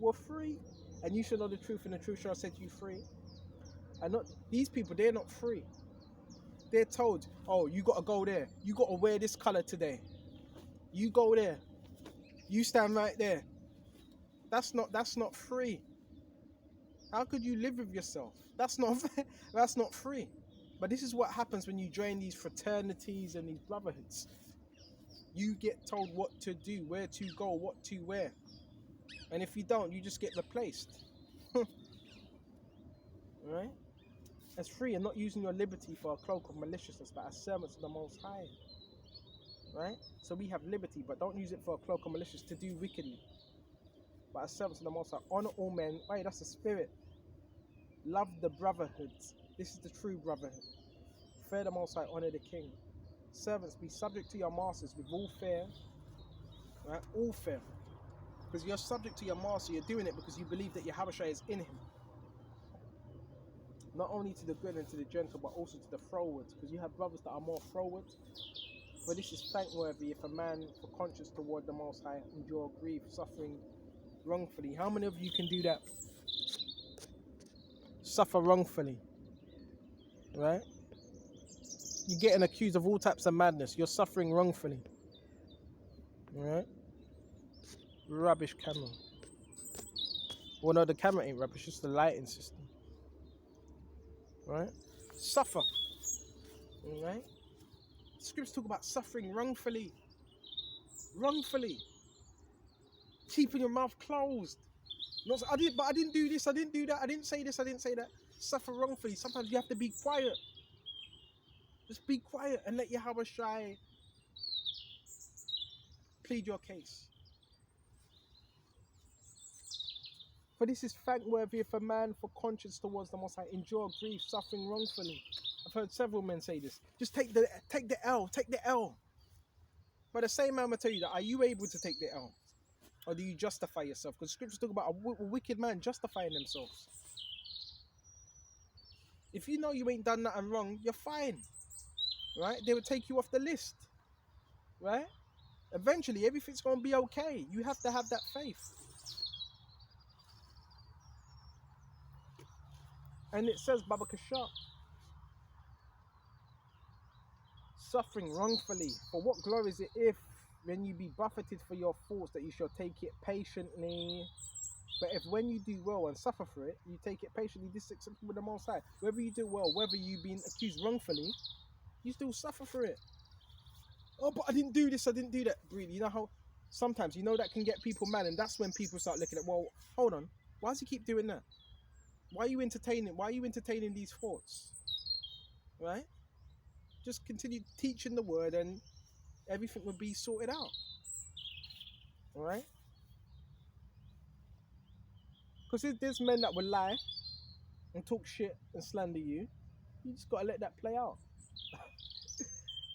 we're free, and you shall know the truth, and the truth shall set you free. And not these people, they're not free. They're told, oh, you got to go there. You got to wear this color today. You go there. You stand right there. That's not free. How could you live with yourself? That's not free. But this is what happens when you join these fraternities and these brotherhoods. You get told what to do, where to go, what to wear. And if you don't, you just get replaced. Right? As free and not using your liberty for a cloak of maliciousness, but as servants of the Most High. Right? So we have liberty, but don't use it for a cloak of maliciousness to do wickedly. But as servants of the Most High, honor all men. Right, that's the spirit. Love the brotherhood. This is the true brotherhood. Fear the Most High, honor the King. Servants, be subject to your masters with all fear. Right? All fear. Because you're subject to your master, you're doing it because you believe that Yahweh Shai is in him. Not only to the good and to the gentle, but also to the froward. Because you have brothers that are more froward. But this is thankworthy if a man, for conscience toward the Most High, endure grief, suffering wrongfully. How many of you can do that? Suffer wrongfully. Right? You're getting accused of all types of madness. You're suffering wrongfully. Right? Rubbish camel. Well, no, the camera ain't rubbish. It's the lighting system, right? Suffer, all right? Scriptures talk about suffering wrongfully, wrongfully, keeping your mouth closed. Not, I didn't do this. I didn't do that. I didn't say this. I didn't say that. Suffer wrongfully. Sometimes you have to be quiet. Just be quiet and let Yahweh Shai plead your case. For this is thankworthy if a man for conscience towards the Most High endure grief, suffering wrongfully. I've heard several men say this. Just take the L, take the L. But the same man will tell you that, are you able to take the L? Or do you justify yourself? Because scriptures talk about a wicked man justifying themselves. If you know you ain't done nothing wrong, you're fine. Right? They would take you off the list. Right? Eventually, everything's going to be okay. You have to have that faith. And it says, Baba Kasha, suffering wrongfully. For what glory is it if, when you be buffeted for your faults, that you shall take it patiently? But if when you do well and suffer for it, you take it patiently, this is acceptable with the Most High. Whether you do well, whether you've been accused wrongfully, you still suffer for it. Oh, but I didn't do this, I didn't do that. Really, you know how sometimes, you know, that can get people mad, and that's when people start looking at, well, hold on, why does he keep doing that? Why are you entertaining these thoughts? Right? Just continue teaching the word and everything will be sorted out. All right? Because there's men that will lie and talk shit and slander you. You just got to let that play out.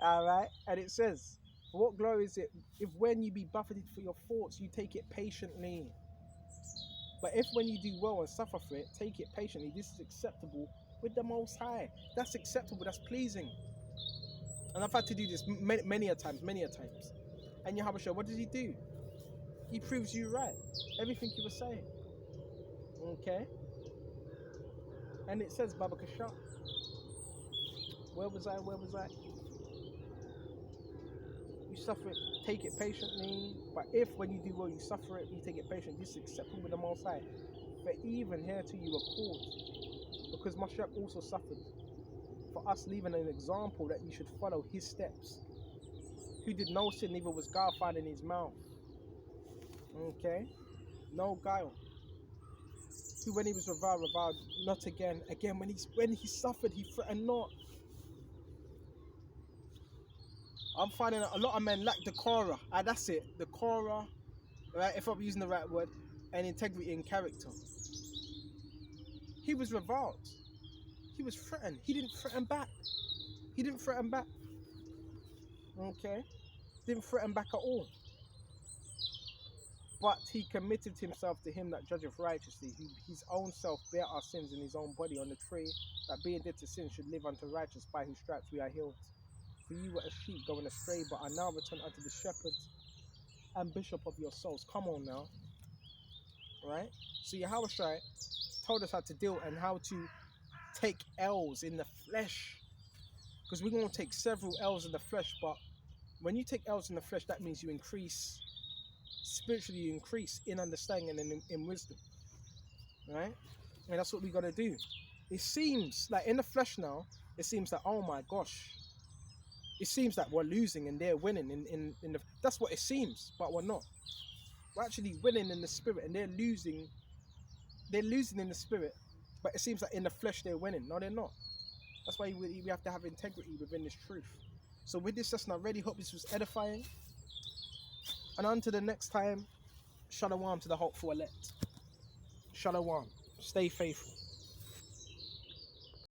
All right? And it says, for what glory is it if when you be buffeted for your faults, you take it patiently? But if when you do well and suffer for it, take it patiently, this is acceptable with the Most High. That's acceptable, that's pleasing. And I've had to do this many a times. And Yahweh, what does he do? He proves you right. Everything you were saying. Okay? And it says, Baba Kasha. Where was I? You suffer it, take it patiently. But if when you do well, you suffer it, you take it patiently, this is acceptable with the Most High. For even hereto you were called, because Mashiach also suffered, for us leaving an example that you should follow his steps. Who did no sin, neither was guile found in his mouth. Okay? No guile. Who when he was reviled not again. Again, when he suffered, he threatened not. I'm finding a lot of men lack decorum. That's it. Decorum, right? If I'm using the right word, and integrity in character. He was reviled. He was threatened. He didn't threaten back. Okay? Didn't threaten back at all. But he committed himself to him that judgeth righteously, who his own self bare our sins in his own body on the tree, that being dead to sin should live unto righteousness, by whose stripes we are healed. For you were a sheep going astray, but are now returned unto the shepherd and bishop of your souls. Come on now. Right? So Yahweh Shai told us how to deal and how to take L's in the flesh. Because we're going to take several L's in the flesh, but when you take L's in the flesh, that means you increase, spiritually you increase in understanding and in wisdom. Right? And that's what we got to do. It seems like in the flesh now, it seems that, oh my gosh, it seems that we're losing and they're winning in the, that's what it seems, but we're not. We're actually winning in the spirit and they're losing in the spirit, but it seems like in the flesh they're winning. No, they're not. That's why we have to have integrity within this truth. So with this lesson, I really hope this was edifying. And on to the next time, shalom to the hopeful elect. Shalom. Stay faithful.